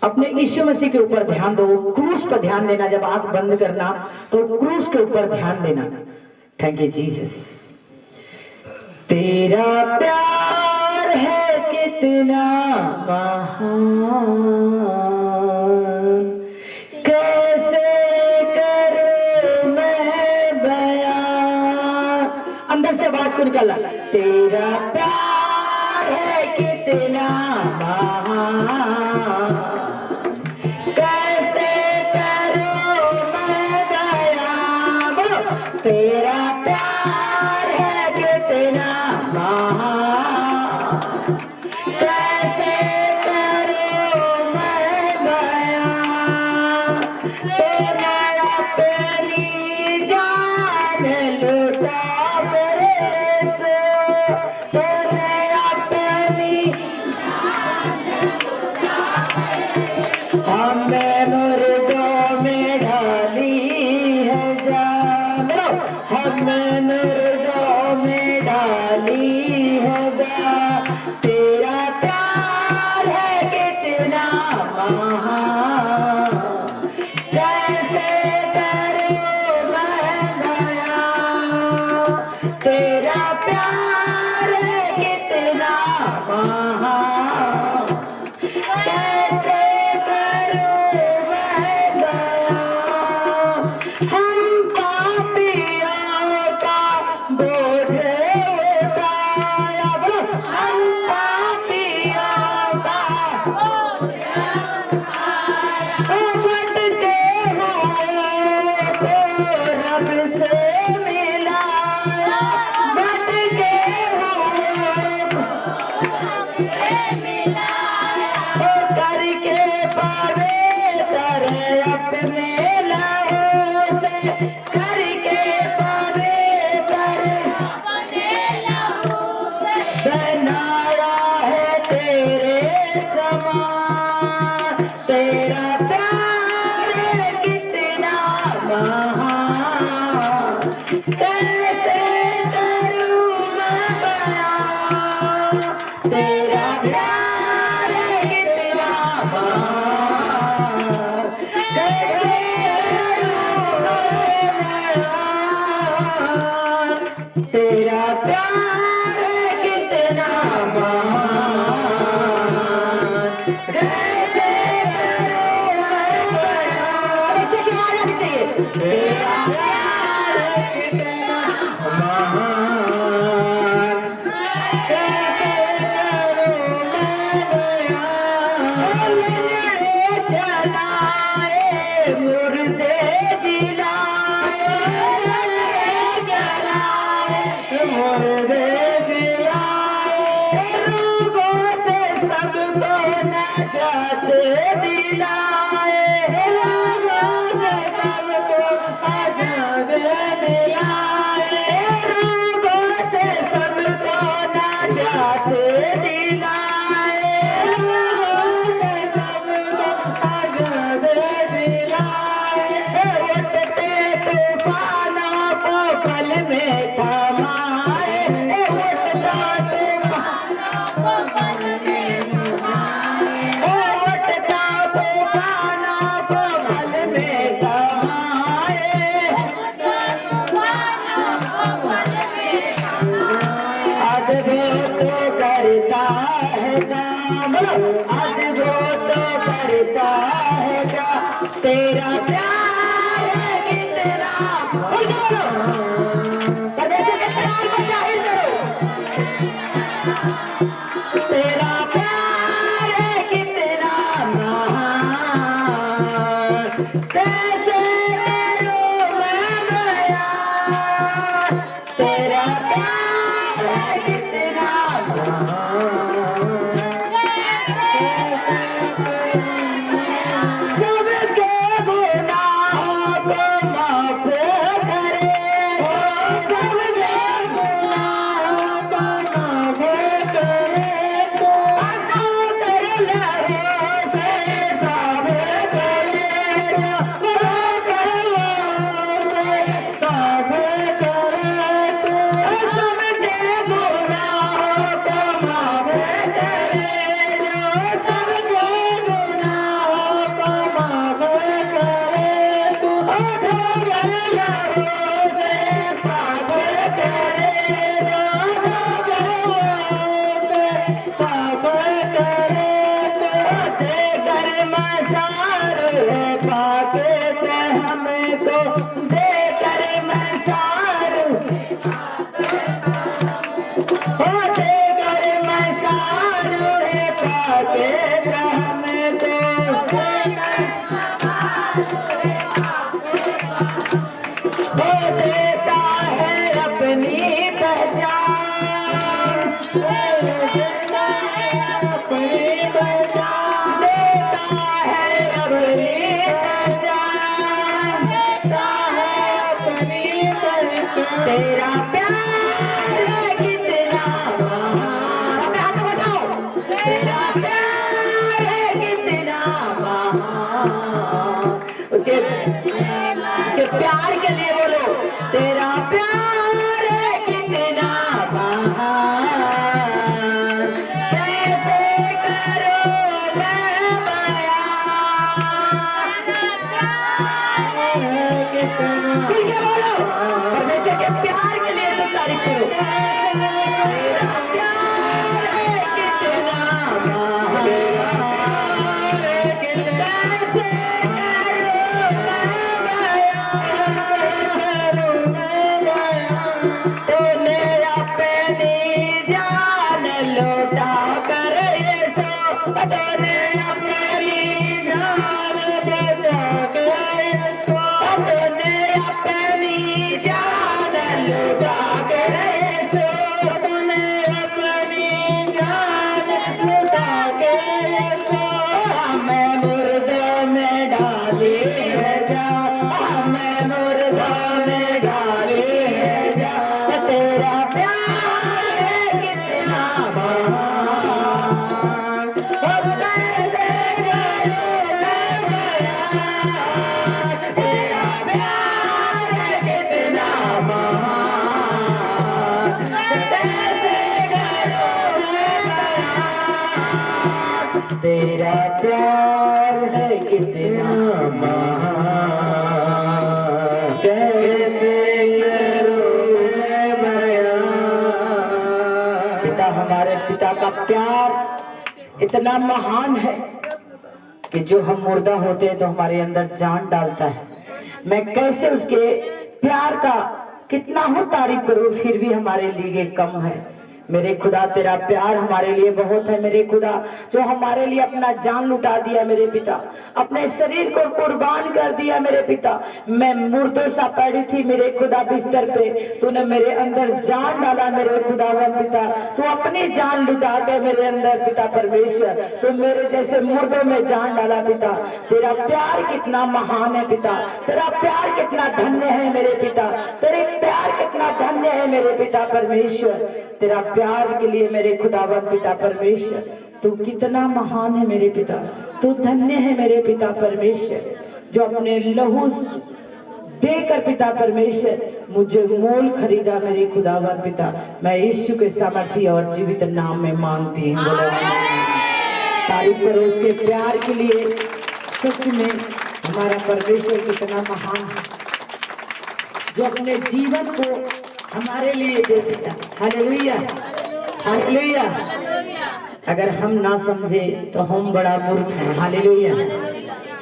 अपने यीशु मसीह के ऊपर ध्यान दो, क्रूस पर ध्यान देना। जब आंख बंद करना तो क्रूस के ऊपर ध्यान देना। Thank you Jesus. तेरा प्यार है कितना महान, कैसे करूं मैं बयान। अंदर से बात को निकाला, तेरा प्यार है कितना महान, कैसे करूं मैं बयान। बोलो, तेरा प्यार है कितना महान, कैसे करूं मैं बयान। तेरा अपनी जान लुटा मेरे से, तूने अपनी हमें मुर्दों में ढाली है जान, हमें मुर्दों में ढाली है जान। तेरा प्यार है कितना महान, कैसे करूं मैं बयान। तेरा प्यार है कितना महान, कैसे करूं मैं बयान। हम पापियों का बोझ उठाया, बोलो, हम पापियों का भटके हुए को रब से मिलाया, भटके हुए करके पवित्र अपने लहू से, करके पवित्र अपने लहू से बनाया है तेरे समान। तेरा प्यार कितना महान, कैसे करूं मैं बयान, तेरा प्यार कितना महान, कैसे करूं मैं बयान, तेरा प्यार कितना महान, कैसे करूं मैं बयान। ऐसे की आवाज आनी चाहिए। तेरा प्यार कितना महान, कैसे करूं मैं बयान। लंगड़े चलाए मुर्दे जिलाए, लंगड़े चलाए मुर्दे जिलाए, रोगों से सबको नजात दिलाए, रोगों से सबको आजाद दिलाए, रोगों से सबको नजात दिलाए, रोगों से सबको आजाद दिलाए। उठते तूफानों को पल में थमाए, उठता तूफानों को पल में थमाए, उठता तूफानों को पल में थमाए, उठता तूफानों को पल में थमाए। अद्भुत करता है काम, अद्भुत करता है काम, तेरा प्यार कितना, बोलो परमेश्वर के प्यार को जाहिर करो। तेरा प्यार कितना महान, कैसे करूं मैं बयान, तेरा प्यार कितना महान, सबके गुनाहों को माफ करे, सबके गुनाहों को माफ करे, अता कर लहरों से साफ करे, अता कर लहरों से साफ करे, सबके गुनाहों को माफ करे, सबके गुनाहों को माफ करे, अता कर लहरों से साफ करे, अता कर लहरों से साफ करे, देकर मसार है पाके पे हमको, देकर मसार हो, देकर मसार है पाके पे हमको, हो देता है अपनी पहचान, देता है अपनी पहचान, देता है अपनी पहचान, देता है अपनी पहचान। तेरा प्यार कितना महान, अपने हाथ में बताओ, तेरा प्यार कितना महान, उसके प्यार के लिए बोलो, तेरा प्यार कितना महान, कैसे करूं मैं बयान, कितना बोलो, परमेश्वर के प्यार के लिए तो तारीफ करो। तेरा प्यार कितना महान, कैसे करूं मैं बयान, तेरा प्यार है कितना महान, कैसे करूं मैं बयान। पिता, हमारे पिता का प्यार इतना महान है कि जो हम मुर्दा होते हैं तो हमारे अंदर जान डालता है। मैं कैसे उसके प्यार का कितना हो तारीफ करूं, फिर भी हमारे लिए कम है। मेरे खुदा तेरा प्यार हमारे लिए बहुत है मेरे खुदा, जो हमारे लिए अपना जान लुटा दिया मेरे पिता, अपने शरीर को कुर्बान कर दिया मेरे पिता। मैं मुर्दों सा पड़ी थी मेरे खुदा बिस्तर पे, तूने मेरे अंदर जान डाला मेरे खुदा व पिता। तू अपनी जान लुटा के मेरे अंदर पिता परमेश्वर, तू मेरे जैसे मुर्दों में जान डाला पिता। तेरा प्यार कितना महान है पिता, तेरा प्यार कितना धन्य है मेरे पिता, तेरे प्यार कितना धन्य है मेरे पिता परमेश्वर। तेरा प्यार के लिए मेरे खुदावन पिता परमेश्वर, तू कितना महान है मेरे पिता, तू धन्य है मेरे पिता परमेश्वर, जो अपने लहू देकर पिता परमेश्वर मुझे मोल खरीदा मेरे खुदावन पिता। मैं यीशु के सामर्थ्य और जीवित नाम में मांगती हूँ, तारीफ करो उसके प्यार के लिए। सच में हमारा परमेश्वर कितना महान है, जो अपने जीवन को हमारे लिए दे दिया। Hallelujah, hallelujah. अगर हम ना समझे तो हम बड़ा मूर्ख हैं। Hallelujah,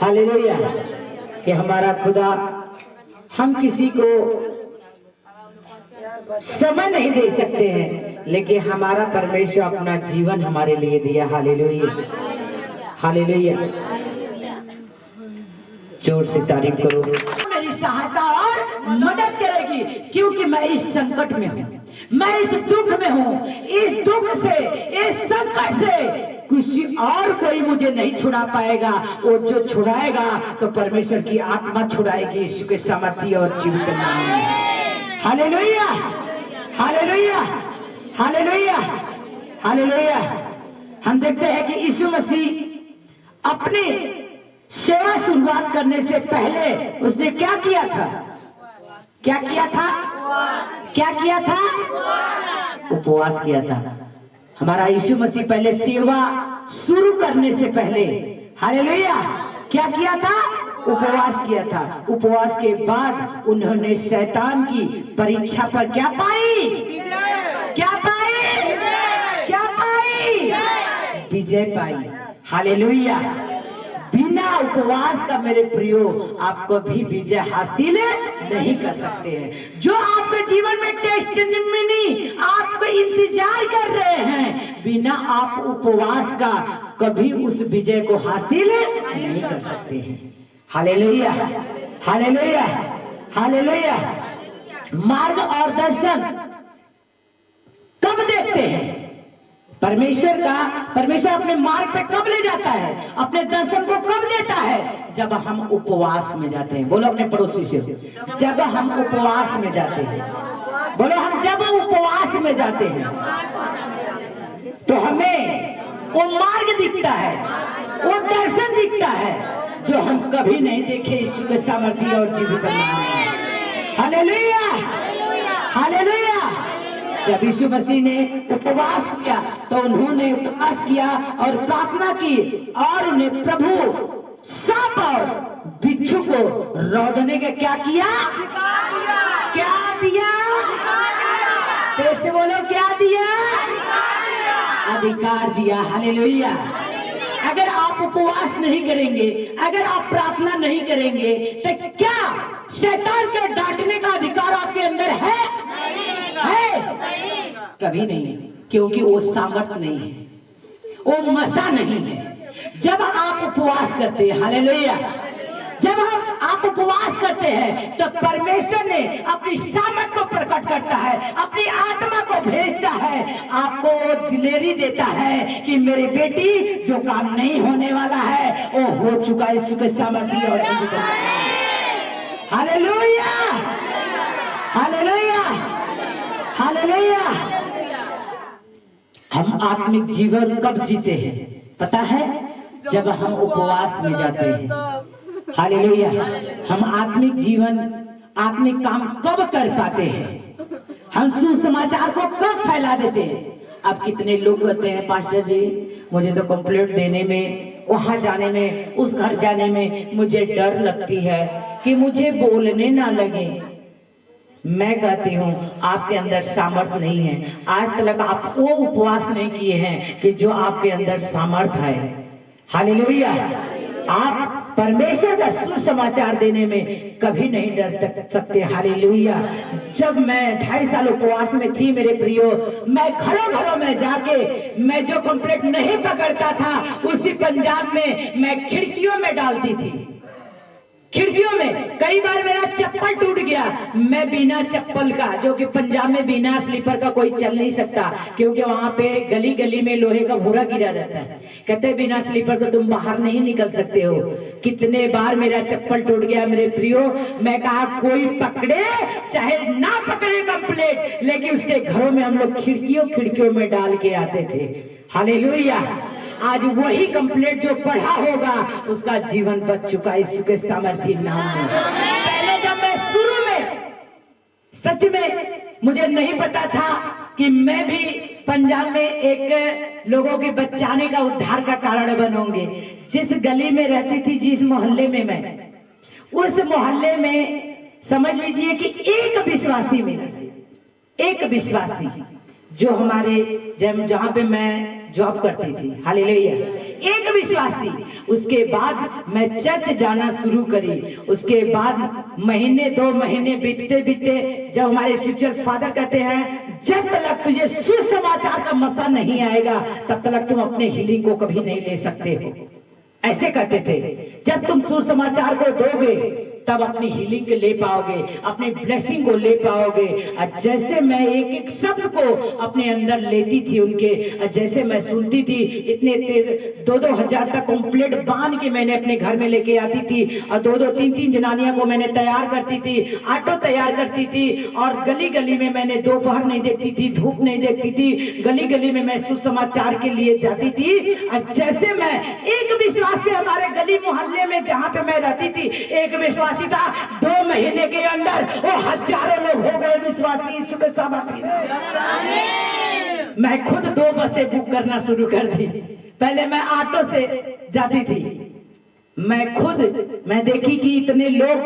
hallelujah. कि हमारा खुदा, हम किसी को समय नहीं दे सकते हैं, लेकिन हमारा परमेश्वर अपना जीवन हमारे लिए दिया। Hallelujah, hallelujah. जोर से तारीफ करो। मेरी सहायता और मदद करेगी, क्योंकि मैं इस संकट में हूँ, मैं इस दुख में हूँ। इस दुख से, इस संकट से किसी और कोई मुझे नहीं छुड़ा पाएगा। वो जो छुड़ाएगा तो परमेश्वर की आत्मा छुड़ाएगी, यीशु के सामर्थ्य और जीवित नाम में। Hallelujah, hallelujah, hallelujah, hallelujah. हम देखते हैं कि यीशु मसीह अपने सेवा शुरुआत करने से पहले उसने क्या किया था? क्या किया था? क्या किया था? उपवास किया था। हमारा यीशु मसीह पहले सेवा शुरू करने से पहले, हालेलुया, क्या किया था? उपवास किया था। उपवास के बाद उन्होंने शैतान की परीक्षा पर क्या पाई? क्या पाई? क्या पाई? विजय पाई। हालेलुया। बिना उपवास का मेरे प्रियो आप कभी विजय हासिल नहीं कर सकते हैं। जो आपके जीवन में टेस्टिमनी आपको इंतजार कर रहे हैं, बिना आप उपवास का कभी उस विजय को हासिल नहीं कर सकते हैं। Hallelujah, hallelujah, hallelujah. मार्ग और दर्शन कब देखते हैं? परमेश्वर अपने मार्ग पे कब ले जाता है? अपने दर्शन को कब देता है? जब हम उपवास में जाते हैं। बोलो अपने पड़ोसी से, जब हम उपवास में जाते हैं। बोलो, हम जब उपवास में जाते हैं तो हमें वो मार्ग दिखता है, वो दर्शन दिखता है जो हम कभी नहीं देखे। यीशु के सामर्थ्य और जीवित नाम में। Hallelujah, hallelujah. जब यीशु मसीह ने उपवास किया तो उन्होंने उपवास किया और प्रार्थना की, और उन्हें प्रभु सांप और बिच्छू को रौदने का क्या किया? क्या दिया? कैसे बोलो, क्या दिया? अधिकार दिया। हालेलुया। अगर आप उपवास नहीं करेंगे, अगर आप प्रार्थना नहीं करेंगे, तो क्या शैतान के डांटने का अधिकार आपके अंदर है? है? कभी नहीं, क्योंकि वो सामर्थ नहीं है, वो मसा नहीं है। जब आप उपवास करते हैं, हालेलुया, जब आप उपवास करते हैं तो परमेश्वर ने अपनी सामर्थ को प्रकट करता है, अपनी आत्मा को भेजता है, आपको दिलेरी देता है कि मेरी बेटी जो काम नहीं होने वाला है वो हो चुका है। यीशु के सामर्थ्य और हालेलुया, हालेलुया, हालेलुया। हम आत्मिक जीवन कब जीते हैं पता है? जब हम उपवास में जाते हैं। हालेलुया। हम आत्मिक जीवन, आत्मिक काम कब कर पाते हैं? हम सुसमाचार को कब फैला देते हैं? अब कितने लोग कहते हैं, पास्टर जी मुझे तो कंप्लेंट देने में, वहां जाने में, उस घर जाने में मुझे डर लगती है कि मुझे बोलने ना लगे। मैं कहती हूँ आपके अंदर सामर्थ नहीं है। आज तक आप वो उपवास नहीं किए हैं कि जो आपके अंदर सामर्थ है। हालेलुया। आप परमेश्वर का सुसमाचार देने में कभी नहीं डर सकते। हालेलुया। जब मैं 2.5 साल उपवास में थी मेरे प्रियो, मैं घरों घरों में जाके मैं जो कंप्लेंट नहीं पकड़ता था उसी पंजाब में मैं खिड़कियों में डालती थी। खिड़कियों में कई बार मेरा चप्पल टूट गया, मैं बिना चप्पल का, जो कि पंजाब में बिना स्लीपर का कोई चल नहीं सकता, क्योंकि वहां पे गली गली में लोहे का भूरा गिरा रहता है। कहते हैं बिना स्लीपर तो तुम बाहर नहीं निकल सकते हो। कितने बार मेरा चप्पल टूट गया मेरे प्रियो। मैं कहा कोई पकड़े चाहे ना पकड़े कंप्लेंट, लेकिन उसके घरों में हम लोग खिड़कियों में डाल के आते थे। हालेलुया। आज वही कंप्लेंट जो पढ़ा होगा उसका जीवन बच चुका है यीशु के सामर्थ्य नाम में। पहले जब मैं शुरू में सच में मुझे नहीं पता था कि मैं भी पंजाब में एक लोगों के बचाने का उद्धार का कारण बनूंगी। जिस गली में रहती थी, जिस मोहल्ले में मैं, उस मोहल्ले में समझ लीजिए कि एक विश्वासी मेरा से, एक विश्वासी जो हमारे जहां पे मैं जॉब करती थी, हालेलुया, एक विश्वासी। उसके बाद मैं चर्च जाना शुरू करी। उसके बाद महीने 2 महीने बीतते बीतते जब हमारे स्पिरिचुअल फादर कहते हैं जब तक तुझे सुसमाचार का मसा नहीं आएगा तब तक तुम अपने हीलिंग को कभी नहीं ले सकते हो, ऐसे कहते थे। जब तुम सुसमाचार को दोगे तब अपनी हीलिंग ले पाओगे, अपने ब्लेसिंग को ले पाओगे। और जैसे मैं एक एक शब्द को अपने अंदर लेती थी उनके, और जैसे मैं सुनती थी, इतने तेज 2-2 हजार तक कंप्लीट बांध के मैंने अपने घर में लेके आती थी। और 2-2 3-3 जनानियां को मैंने तैयार करती थी, ऑटो तैयार करती थी, और गली गली में मैंने दोपहर नहीं देखती थी, धूप नहीं देखती थी, गली गली में मैं सुसमाचार के लिए जाती थी। और जैसे मैं एक विश्वासी हमारे गली मोहल्ले में जहाँ पे मैं रहती थी, एक विश्वासी था, 2 महीने के अंदर वो हजारों लोग हो गए विश्वासी यीशु के सामर्थ्य। मैं खुद 2 बसें बुक करना शुरू कर दी। पहले मैं ऑटो से जाती थी, मैं देखी कि इतने लोग,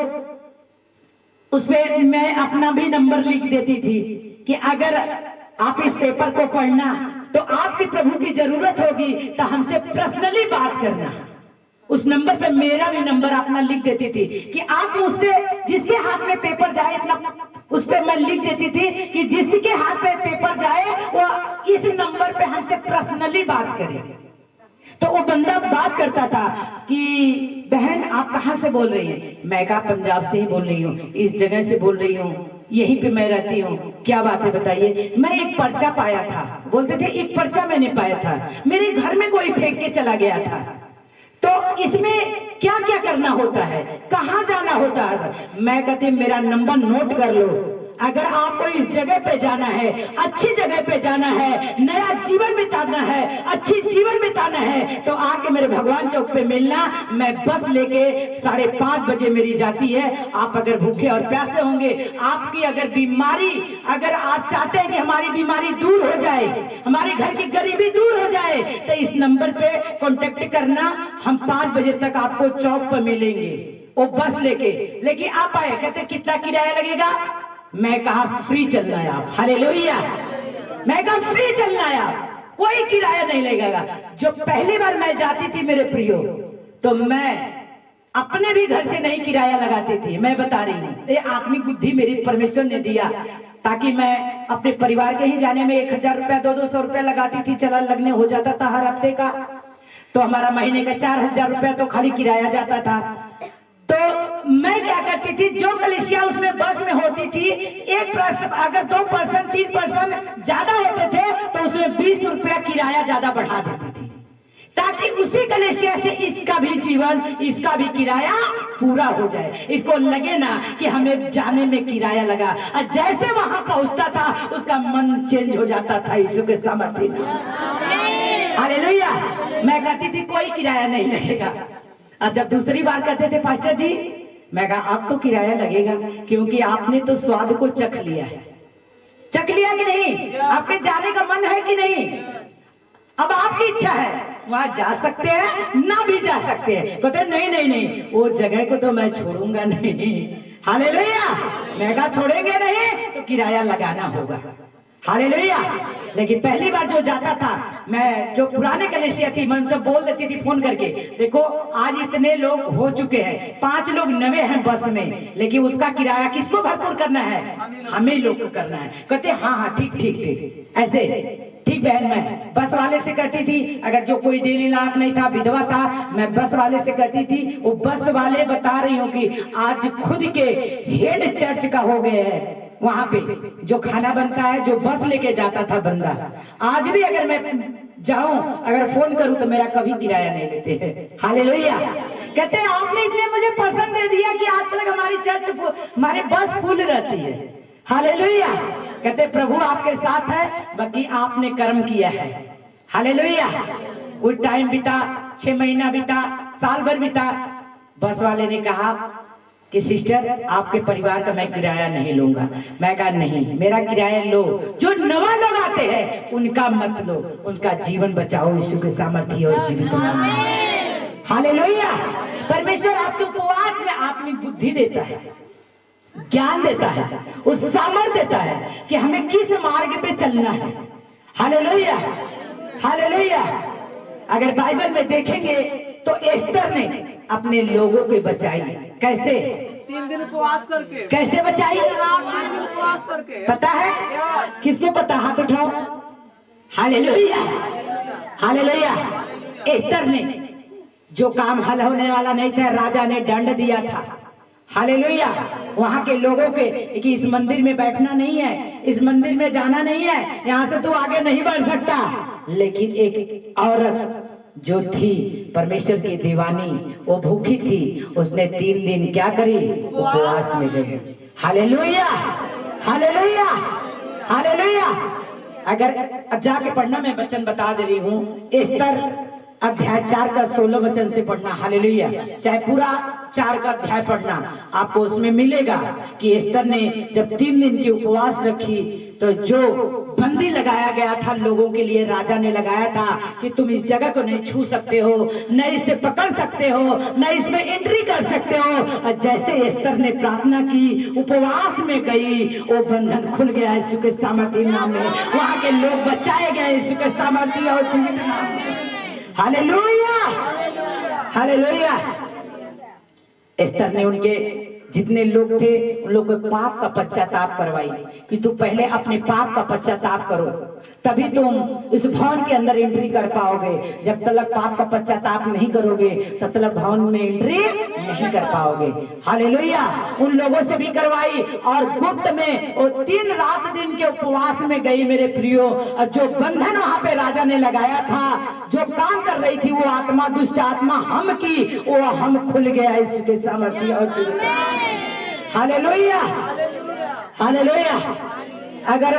उसमें मैं अपना भी नंबर लिख देती थी कि अगर आप इस पेपर को पढ़ना तो आपके प्रभु की जरूरत होगी तो हमसे पर्सनली बात करना। उस नंबर पे मेरा भी नंबर अपना लिख देती थी कि आप मुझसे, जिसके हाथ में पेपर जाए, इतना उस पे मैं लिख देती थी कि जिसके हाथ में पेपर जाए वो इस नंबर पे हमसे पर्सनली बात करे। तो वो बंदा बात करता था कि बहन आप कहाँ से बोल रही हैं? मैं कहा पंजाब से ही बोल रही हूँ, इस जगह से बोल रही हूँ, यहीं पे मैं रहती हूँ, क्या बात है बताइए। मैं एक पर्चा पाया था, बोलते थे एक पर्चा मैंने पाया था, मेरे घर में कोई फेंक के चला गया था, तो इसमें क्या क्या करना होता है, कहाँ जाना होता है? मैं कहती मेरा नंबर नोट कर लो, अगर आपको इस जगह पे जाना है, अच्छी जगह पे जाना है, नया जीवन बिताना है, अच्छी जीवन बिताना है, तो आके मेरे भगवान चौक पे मिलना। मैं बस लेके 5:30 बजे मेरी जाती है। आप अगर भूखे और प्यासे होंगे, आपकी अगर बीमारी, अगर आप चाहते हैं कि हमारी बीमारी दूर हो जाए, हमारे घर की गरीबी दूर हो जाए, तो इस नंबर पे कांटेक्ट करना। हम 5 बजे तक आपको चौक पर मिलेंगे, वो बस लेके आप आए। कहते कितना किराया लगेगा? मैं कहा फ्री चलना है आप। हालेलुया। मैं कहा फ्री चलना है आप, कोई किराया नहीं लगेगा। जो पहली बार मैं जाती थी मेरे प्रियो, तो मैं अपने भी घर से नहीं किराया लगाती थी। मैं बता रही हूँ, ये आत्मिक बुद्धि मेरी परमेश्वर ने दिया, ताकि मैं अपने परिवार के ही जाने में 1000 रुपया 200 रुपया लगाती थी, चलन लगने हो जाता था हर हफ्ते का, तो हमारा महीने का 4000 रुपया तो खाली किराया जाता था। तो मैं क्या करती थी, जो कलीसिया उसमें बस में होती थी, एक पर्सन अगर 2 पर्सन 3 पर्सन ज्यादा होते थे तो उसमें 20 रुपया किराया ज्यादा बढ़ा देती थी, ताकि उसी कलीसिया से इसका भी जीवन, इसका भी किराया पूरा हो जाए, इसको लगे ना कि हमें जाने में किराया लगा। और जैसे वहां पहुंचता था उसका मन चेंज हो जाता था यीशु के सामर्थ्य में। हालेलुया। मैं कहती थी कोई किराया नहीं लगेगा। और जब दूसरी बार कहते थे पास्टर जी, मैं कहा अब तो किराया लगेगा, क्योंकि आपने तो स्वाद को चख लिया है। चख लिया कि नहीं? आपके जाने का मन है कि नहीं? अब आपकी इच्छा है, वहां जा सकते हैं ना भी जा सकते हैं। कहते नहीं नहीं नहीं, वो जगह को तो मैं छोड़ूंगा नहीं। हालेलुया। मैं कहा छोड़ेंगे नहीं तो किराया लगाना होगा। हालेलुया। लेकिन पहली बार जो जाता था, मैं जो पुराने कलेसिया थी, मैं उनसे बोल देती थी फोन करके, देखो आज इतने लोग हो चुके हैं, 5 लोग नए हैं बस में, लेकिन उसका किराया किसको भरपूर करना है? हमें लोग को करना है। कहते हाँ हाँ ठीक ठीक ठीक। ऐसे ठीक बहन, मैं बस वाले से कहती थी, अगर जो कोई देने लायक नहीं था, विधवा था, मैं बस वाले से कहती थी। वो बस वाले बता रही हूँ कि आज खुद के हेड चर्च का हो गए हैं। वहां पे जो खाना बनता है, जो बस लेके जाता था बंदा, आज भी अगर मैं जाऊं, अगर फोन करूं तो मेरा कभी किराया नहीं लेते हैं। हालेलुया। कहते हैं आपने इतने मुझे पसंद दे दिया कि आज तक हमारी चर्च, हमारी बस फुल रहती है। हालेलुया। कहते प्रभु आपके साथ है, बाकी आपने कर्म किया है। हालेलुया। कुछ टाइम बीता, 6 महीना बीता, साल भर बीता, बस वाले ने कहा कि सिस्टर आपके परिवार का मैं किराया नहीं लूंगा। मैं कहा नहीं, मेरा किराया लो, जो नवा लोग आते हैं उनका मत लो, उनका जीवन बचाओ यीशु के सामर्थ्य और जीवित नाम में। हालेलुया। परमेश्वर आपके उपवास में आपकी बुद्धि देता है, ज्ञान देता है, उस सामर्थ्य देता है कि हमें किस मार्ग पे चलना है। हालेलुया। हालेलुया। अगर बाइबल में देखेंगे तो एस्तर ने अपने लोगों को बचाई। कैसे? 3 दिन उपवास करके। कैसे बचाई? 3 दिन उपवास करके। पता है? किसको पता? हाथ उठाओ। हालेलुया। हालेलुया। एस्तर ने, जो काम हल होने वाला नहीं था, राजा ने दंड दिया था। हालेलुया। वहां के लोगों के कि इस मंदिर में बैठना नहीं है, इस मंदिर में जाना नहीं है, यहाँ से तू आगे नहीं बढ़ सकता। लेकिन एक औरत जो थी परमेश्वर की दीवानी, वो भूखी थी, उसने 3 दिन क्या करी? उपवास में गई। हालेलुया। हालेलुया। हालेलुया। अगर जाके पढ़ना, मैं वचन बता दे रही हूँ, एस्तर अध्याय 4 का 16 वचन से पढ़ना। हालेलुया। चाहे पूरा 4 का अध्याय पढ़ना, आपको उसमें मिलेगा कि एस्तर ने जब 3 दिन की उपवास रखी, तो जो बंदी लगाया गया था लोगों के लिए, राजा ने लगाया था कि तुम इस जगह को नहीं छू सकते हो, न इसे पकड़ सकते हो, न इसमें एंट्री कर सकते हो। और जैसे एस्तर ने प्रार्थना की, उपवास में गई, वो बंधन खुल गया यीशु के सामर्थ्य नाम में। वहां के लोग बचाए गए यीशु के सामर्थ्य और जीवित नाम में। हालेलुया। हालेलुया। एस्तर ने उनके जितने लोग थे उन लोग को पाप का पश्चाताप करवाई कि तू पहले अपने पाप का पश्चाताप करो, तभी तुम इस भवन के अंदर एंट्री कर पाओगे। जब तक पाप का पश्चाताप नहीं करोगे तब तक भवन में एंट्री नहीं कर पाओगे। हालेलुया। उन लोगों से भी करवाई और गुप्त में वो 3 रात दिन के उपवास में गई मेरे प्रियो। जो बंधन वहां पे राजा ने लगाया था, जो काम कर रही थी वो आत्मा, दुष्ट आत्मा हम की, वो हम खुल गया यीशु के सामर्थ्य और हालेलुया। हालेलुया। अगर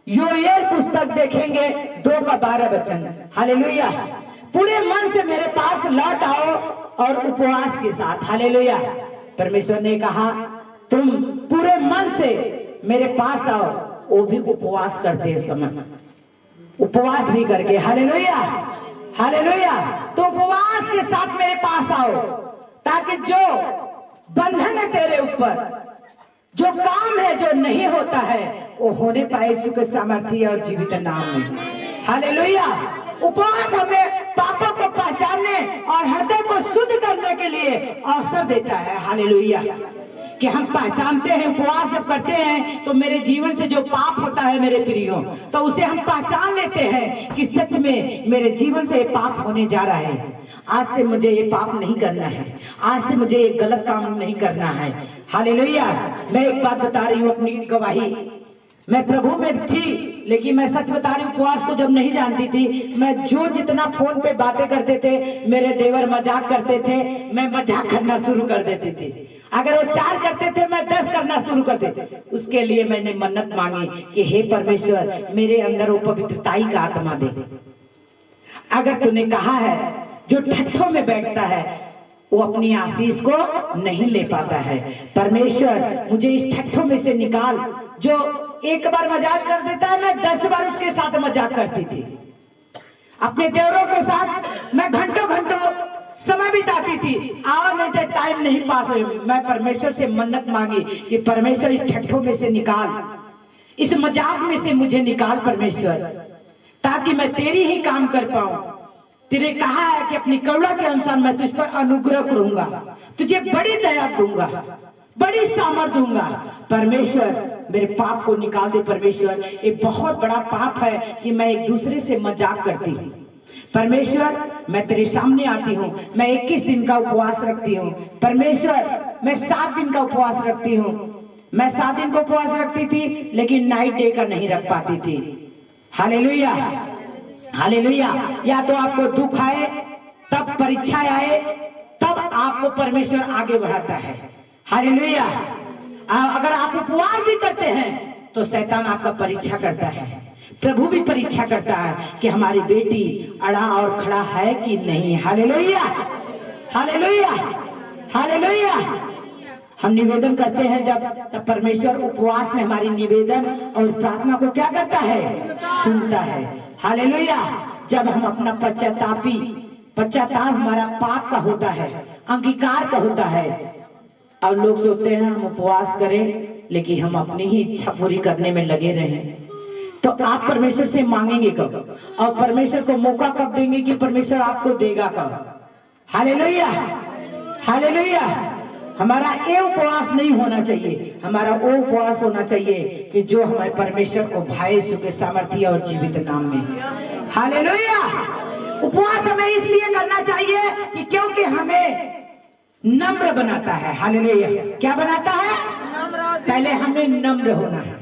योएल पुस्तक देखेंगे 2 का 12 वचन। हालेलुया। पूरे मन से मेरे पास लौट आओ और उपवास के साथ। हालेलुया। परमेश्वर ने कहा तुम पूरे मन से मेरे पास आओ, वो भी उपवास करते समय, उपवास भी करके। हालेलुया। हालेलुया। तो उपवास के साथ मेरे पास आओ, ताकि जो बंधन है तेरे ऊपर, जो काम है जो नहीं होता है, वो होने पाए यीशु के सामर्थ्य और जीवित नाम में। हालेलुया। उपवास हमें पापों को पहचानने और हृदय को शुद्ध करने के लिए अवसर देता है। हालेलुया। कि हम पहचानते हैं, उपवास जब करते हैं तो मेरे जीवन से जो पाप होता है मेरे प्रियो, तो उसे हम पहचान लेते हैं कि सच में मेरे जीवन से ये पाप होने जा रहा है। आज से मुझे ये पाप नहीं करना है, आज से मुझे ये गलत काम नहीं करना है। हालेलुया। मैं एक बात बता रही हूँ, अपनी गवाही, मैं प्रभु में थी, लेकिन मैं सच बता रही हूँ, उपवास को जब नहीं जानती थी, मैं जो जितना फोन पे बातें करते थे, मेरे देवर मजाक करते थे, मैं मजाक करना शुरू कर देती थी। अगर वो 4 करते थे, मैं 10 करना शुरू कर देती। उसके लिए मैंने मन्नत मांगी कि हे परमेश्वर, मेरे अंदर वो पवित्रताई का आत्मा दे। अगर तूने कहा है जो ठट्ठों में बैठता है वो अपनी आशीष को नहीं ले पाता है, परमेश्वर मुझे इस ठट्ठों में से निकाल। जो एक बार मजाक कर देता है, मैं 10 बार उसके साथ मजाक करती थी। अपने देवरों के साथ मैं घंटों घंटों समय बिताती थी। आवर मिनट टाइम नहीं पास हुई। मैं परमेश्वर से मन्नत मांगी कि परमेश्वर इस ठट्ठों में से निकाल, इस मजाक में से मुझे निकाल परमेश्वर, ताकि मैं तेरी ही काम कर पाऊं। तेरे कहा है कि अपनी करुणा के अनुसार मैं तुझ पर अनुग्रह करूंगा, तुझे बड़ी दया दूंगा, बड़ी सामर्थ दूंगा। परमेश्वर मेरे पाप को निकाल दे। परमेश्वर ये बहुत बड़ा पाप है कि मैं एक दूसरे से मजाक करती हूँ। परमेश्वर मैं तेरे सामने आती हूँ, मैं 21 दिन का उपवास रखती हूँ। परमेश्वर मैं 7 दिन का उपवास रखती हूँ। मैं 7 दिन का उपवास रखती थी, लेकिन नाइट डे का नहीं रख पाती थी। Hallelujah, hallelujah. या तो आपको दुख आए, तब परीक्षाएं आए, तब आपको परमेश्वर आगे बढ़ाता है। हालेलुया। अगर आप उपवास भी करते हैं तो शैतान आपका परीक्षा करता है। प्रभु भी परीक्षा करता है कि हमारी बेटी अड़ा और खड़ा है कि नहीं। Hallelujah, hallelujah, hallelujah. हम निवेदन करते हैं जब, तब परमेश्वर उपवास में हमारी निवेदन और प्रार्थना को क्या करता है? सुनता है। हालेलुया। जब हम अपना पश्चाताप हमारा पाप का होता है, अंगीकार का होता है। अब लोग सोचते हैं हम उपवास करें, लेकिन हम अपनी ही इच्छा पूरी करने में लगे रहें। तो आप परमेश्वर से मांगेंगे कब? और परमेश्वर को मौका कब देंगे कि परमेश्वर आपको देगा कब? Hallelujah, hallelujah. हमारा ये उपवास नहीं होना चाहिए, हमारा वो उपवास होना चाहिए कि जो हमारे परमेश्वर को भाई सुखे सामर्थ्य और जीवित नाम में। हालेलुया। उपवास हमें इसलिए करना चाहिए कि क्योंकि हमें नम्र बनाता है। हालेलुया। क्या बनाता है? पहले हमें नम्र होना है।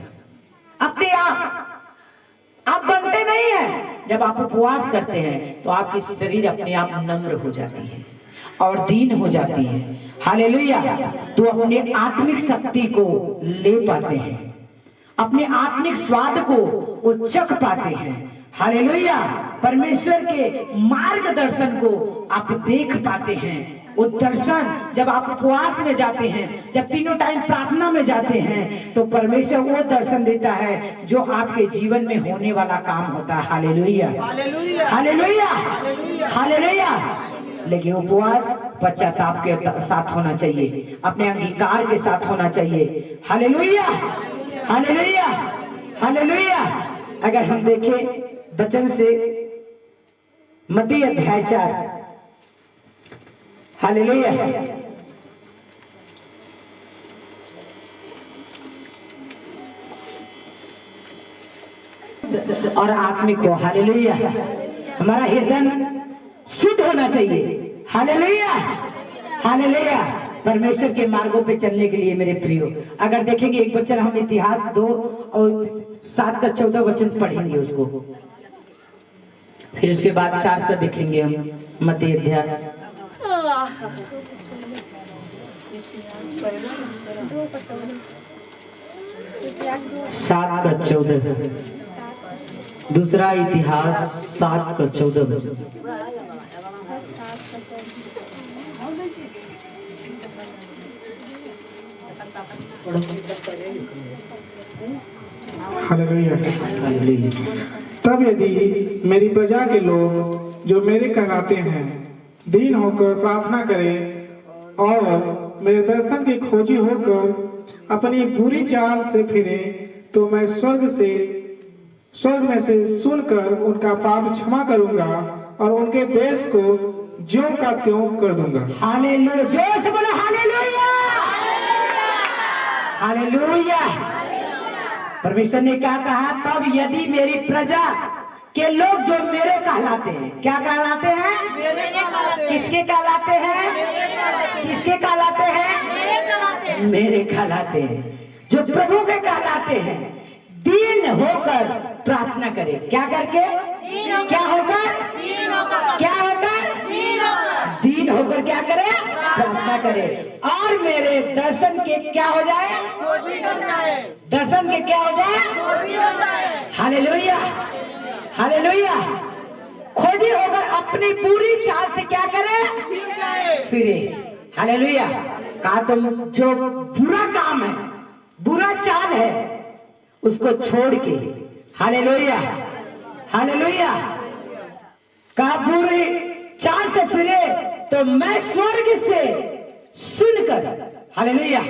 अपने आप बनते नहीं है। जब आप उपवास करते हैं तो आपकी शरीर अपने आप नम्र हो जाती है और दीन हो जाती है। हालेलुया। तो अपने आत्मिक शक्ति को ले पाते हैं, अपने आत्मिक स्वाद को वो चख पाते हैं। हालेलुया। परमेश्वर के मार्गदर्शन को आप देख पाते हैं। वो दर्शन जब आप उपवास में जाते हैं, जब तीनों टाइम प्रार्थना में जाते हैं, तो परमेश्वर वो दर्शन देता है जो आपके जीवन में होने वाला काम होता है। Hallelujah, hallelujah, hallelujah. लेकिन उपवास पश्चाताप के साथ होना चाहिए, अपने अंगीकार के साथ होना चाहिए। Hallelujah, hallelujah, hallelujah. अगर हम देखें वचन से मत्ती अध्याय 4, हालेलुया। और आत्मिक हो। हालेलुया। हमारा हृदय शुद्ध होना चाहिए। Hallelujah, hallelujah. परमेश्वर के मार्गों पे चलने के लिए मेरे प्रियो, अगर देखेंगे एक वचन, हम इतिहास 2 और 7 का 14 वचन पढ़ेंगे उसको, फिर उसके बाद 4 का देखेंगे हम मत्ती अध्याय 7 का 14, दूसरा इतिहास 7 का 14 वचन। हालेलुया। तब यदि मेरी प्रजा के लोग जो मेरे कहलाते हैं दीन होकर प्रार्थना करें और मेरे दर्शन की खोजी होकर अपनी बुरी चाल से फिरे, तो मैं स्वर्ग में से सुनकर उनका पाप क्षमा करूंगा और उनके देश को ज्यों का त्यों कर दूंगा। हालेलुया। जोर से बोलो हालेलुया, हालेलुया। परमेश्वर ने क्या कहा? तब यदि मेरी प्रजा के लोग जो मेरे कहलाते हैं, क्या कहलाते हैं? किसके कहलाते हैं? किसके कहलाते हैं? मेरे कहलाते हैं। जो प्रभु के कहलाते हैं, दीन होकर प्रार्थना करे। क्या करके? क्या होकर? क्या होकर? दीन होकर क्या करे? प्रार्थना करे। और मेरे दर्शन के क्या हो जाए? दर्शन के क्या हो जाए? Hallelujah, hallelujah. खोजी होकर अपनी पूरी चाल से क्या करे? फिरे। हालेलुया। कहा तुम जो बुरा काम है, बुरा चाल है, उसको छोड़ के, हालेलुया, हालेलुया, कहा बुरी चाल से फिरे तो मैं स्वर्ग से सुनकर, हालेलुया,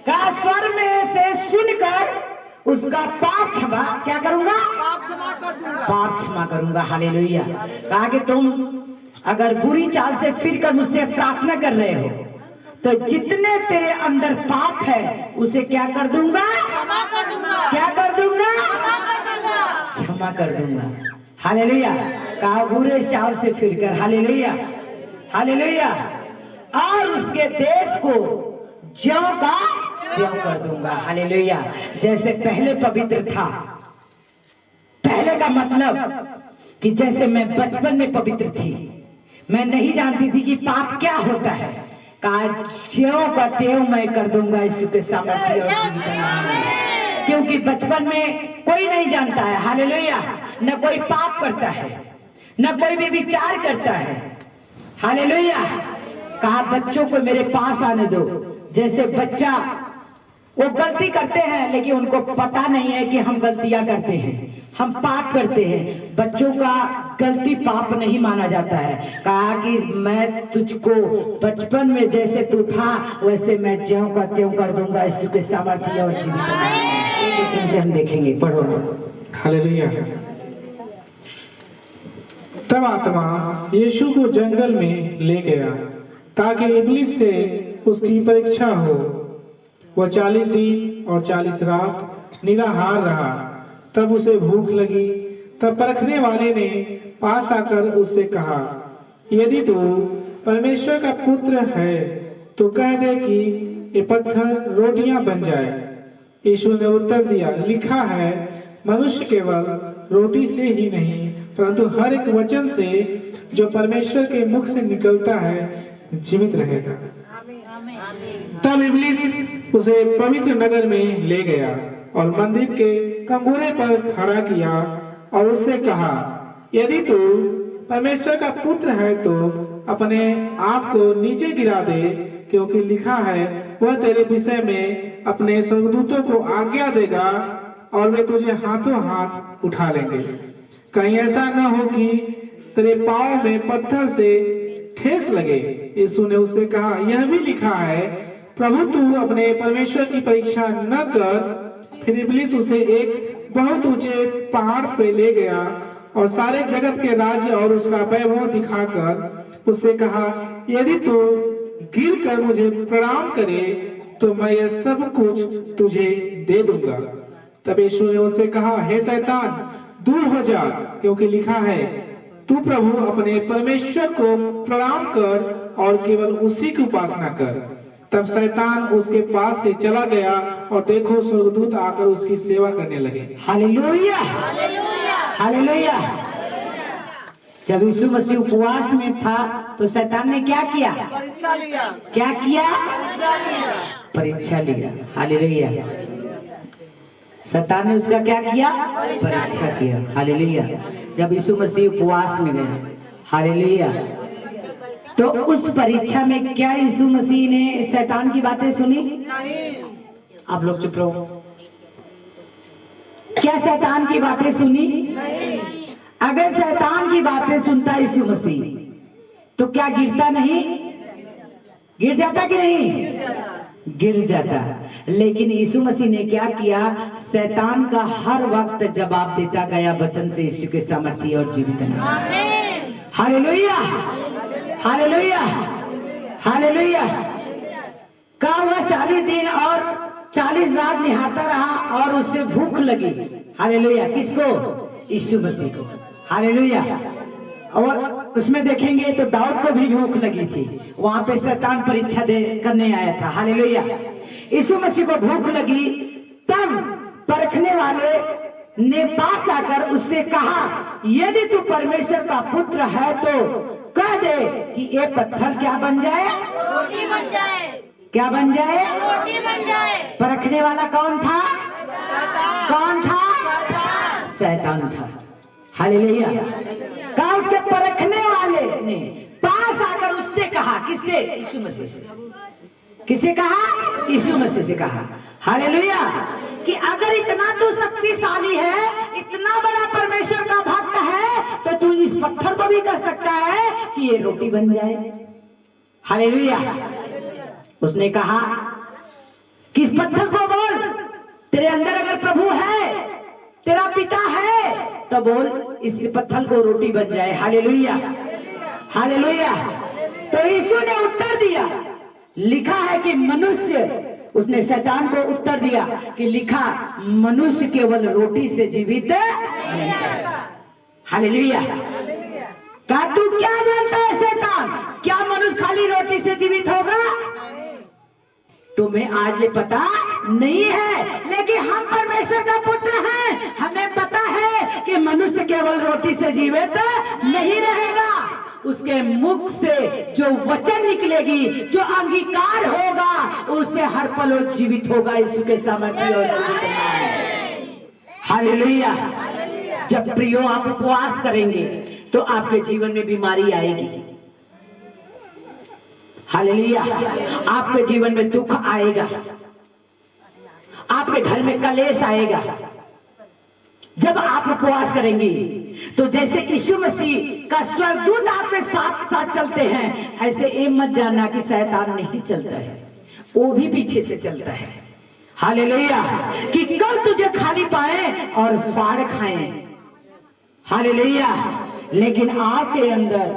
कहा स्वर्ग में से सुनकर उसका पाप क्षमा क्या करूंगा? पाप क्षमा कर दूंगा। पाप क्षमा करूंगा। हालेलुया। कहा कि तुम अगर बुरी चाल से फिर कर मुझसे प्रार्थना कर रहे हो तो जितने तेरे अंदर पाप है उसे क्या कर दूंगा? क्षमा कर दूंगा। क्या कर दूंगा? क्षमा कर दूंगा। क्षमा कर दूंगा। हालेलुया। कहा बुरे चाल से फिर कर, हालेलुया, हालेलुया, और उसके देश को ज्यों का त्यों कर दूंगा। हालेलुया। जैसे पहले पवित्र था, पहले का मतलब कि जैसे मैं बचपन में पवित्र थी, मैं नहीं जानती थी कि पाप क्या होता है, कहा ज्यों का त्यों मैं कर दूंगा यीशु के सामर्थ्य और जीवित नाम में। क्योंकि बचपन में कोई नहीं जानता है, हालेलुया, न कोई पाप करता है, न कोई भी विचार करता है। हालेलुया। कहा बच्चों को मेरे पास आने दो। जैसे बच्चा वो गलती करते हैं लेकिन उनको पता नहीं है कि हम गलतियां करते हैं, हम पाप करते हैं। बच्चों का गलती पाप नहीं माना जाता है। कहा कि मैं तुझको बचपन में जैसे तू था वैसे मैं ज्यों का त्यों कर दूंगा यीशु के सामर्थ्य और जीवित नाम में। एक वचन से हम देखेंगे, पढ़ो। हालेलुया। तब आत्मा यीशु को जंगल में ले गया ताकि इब्लिस से उसकी परीक्षा हो। वह 40 दिन और 40 रात निराहार रहा। तब उसे भूख लगी। तब परखने वाले ने पास आकर उससे कहा, यदि तू परमेश्वर का पुत्र है तो कह दे कि ये पत्थर रोटियां बन जाए। यीशु ने उत्तर दिया, लिखा है, मनुष्य केवल रोटी से ही नहीं परंतु हर एक वचन से जो परमेश्वर के मुख से निकलता है जीवित रहेगा। तब इब्लिस उसे पवित्र नगर में ले गया और मंदिर के कंगोरे पर खड़ा किया और उससे कहा, यदि तू परमेश्वर का पुत्र है तो अपने आप को नीचे गिरा दे, क्योंकि लिखा है, वह तेरे विषय में अपने स्वर्गदूतों को आज्ञा देगा और वे तुझे हाथों हाथ उठा लेंगे। कहीं ऐसा न हो कि तेरे पांव में पत्थर से ठेस लगे। यीशु ने उससे कहा, यह भी लिखा है, प्रभु तू अपने परमेश्वर की परीक्षा न कर। फिर इब्लिस उसे एक बहुत ऊंचे पहाड़ पे ले गया और सारे जगत के राज्य और उसका वैभव दिखाकर उससे कहा, यदि तू गिर कर मुझे प्रणाम करे तो मैं यह सब कुछ तुझे दे दूंगा। तब यीशु ने उससे कहा, हे शैतान, दूर हो जा, क्योंकि लिखा है, तू प्रभु अपने परमेश्वर को प्रणाम कर और केवल उसी की उपासना कर। तब शैतान उसके पास से चला गया और देखो स्वर्गदूत आकर उसकी सेवा करने लगे। Hallelujah, hallelujah. जब यीशु मसीह उपवास में था तो शैतान ने क्या किया? परीक्षा लिया। क्या किया? परीक्षा लिया। परीक्षा लिया। हालेलुया। शैतान ने उसका क्या किया? परीक्षा किया। हालेलुया। जब यीशु मसीह उपवास में गए, हालेलुया, तो उस परीक्षा में क्या यीशु मसीह ने शैतान की बातें सुनी? नहीं। आप लोग चुप रहो। क्या शैतान की बातें सुनी? नहीं। अगर शैतान की बातें सुनता यीशु मसीह तो क्या गिरता नहीं? गिर जाता कि नहीं? गिर जाता। लेकिन यीशु मसीह ने क्या किया? शैतान का हर वक्त जवाब देता गया वचन से, यीशु के सामर्थ्य और जीवित नाम। Hallelujah, hallelujah, hallelujah. का वह 40 दिन और 40 रात निहारता रहा और उससे भूख लगी। हालेलुया। किसको? यीशु मसीह को। हालेलुया। और उसमें देखेंगे तो दाऊद को भी भूख लगी थी, वहां पे शैतान परीक्षा दे करने आया था। हालेलुया। यीशु मसीह को भूख लगी, तब परखने वाले ने पास आकर उससे कहा, यदि तू परमेश्वर का पुत्र है तो कह दे कि ये पत्थर क्या बन जाए? रोटी बन जाए। क्या बन जाए? रोटी बन जाए। परखने वाला कौन था? कौन था? शैतान था। हालेलुया। कहा उसके परखने वाले ने पास आकर उससे कहा, किससे? यीशु मसीह से। किससे कहा? यीशु मसीह से कहा। हालेलुया। कि अगर इतना तू शक्तिशाली है, इतना बड़ा परमेश्वर का भक्त है, तो तू इस पत्थर को भी कर सकता है कि ये रोटी बन जाए। हालेलुया। उसने कहा कि इस पत्थर को बोल, तेरे अंदर अगर प्रभु है, तेरा पिता है, तो बोल इस पत्थर को रोटी बन जाए। Hallelujah, hallelujah. तो यीशु ने उत्तर दिया, लिखा है कि मनुष्य, उसने शैतान को उत्तर दिया कि लिखा मनुष्य केवल रोटी से जीवित नहीं है। हालेलुया। क्या तू क्या जानता है शैतान, क्या मनुष्य खाली रोटी से जीवित होगा? तुम्हें आज ये पता नहीं है, लेकिन हम परमेश्वर का पुत्र हैं, हमें पता है कि मनुष्य केवल रोटी से जीवित नहीं रहेगा। उसके मुख से जो वचन निकलेगी, जो अंगीकार होगा, उससे हर पल जीवित होगा यीशु के सामर्थ्य और हालेलुया। जब प्रियो आप उपवास करेंगे तो आपके जीवन में बीमारी आएगी। हालेलुया। आपके जीवन में दुख आएगा, आपके घर में कलेश आएगा। जब आप उपवास करेंगे तो जैसे यीशु मसीह का स्वर्गदूत आपके साथ साथ चलते हैं, ऐसे ये मत जानना कि शैतान नहीं चलता है, वो भी पीछे से चलता है। हालेलुया। कि कल तुझे खाली पाए और फाड़ खाएं। हालेलुया। लेकिन आपके अंदर,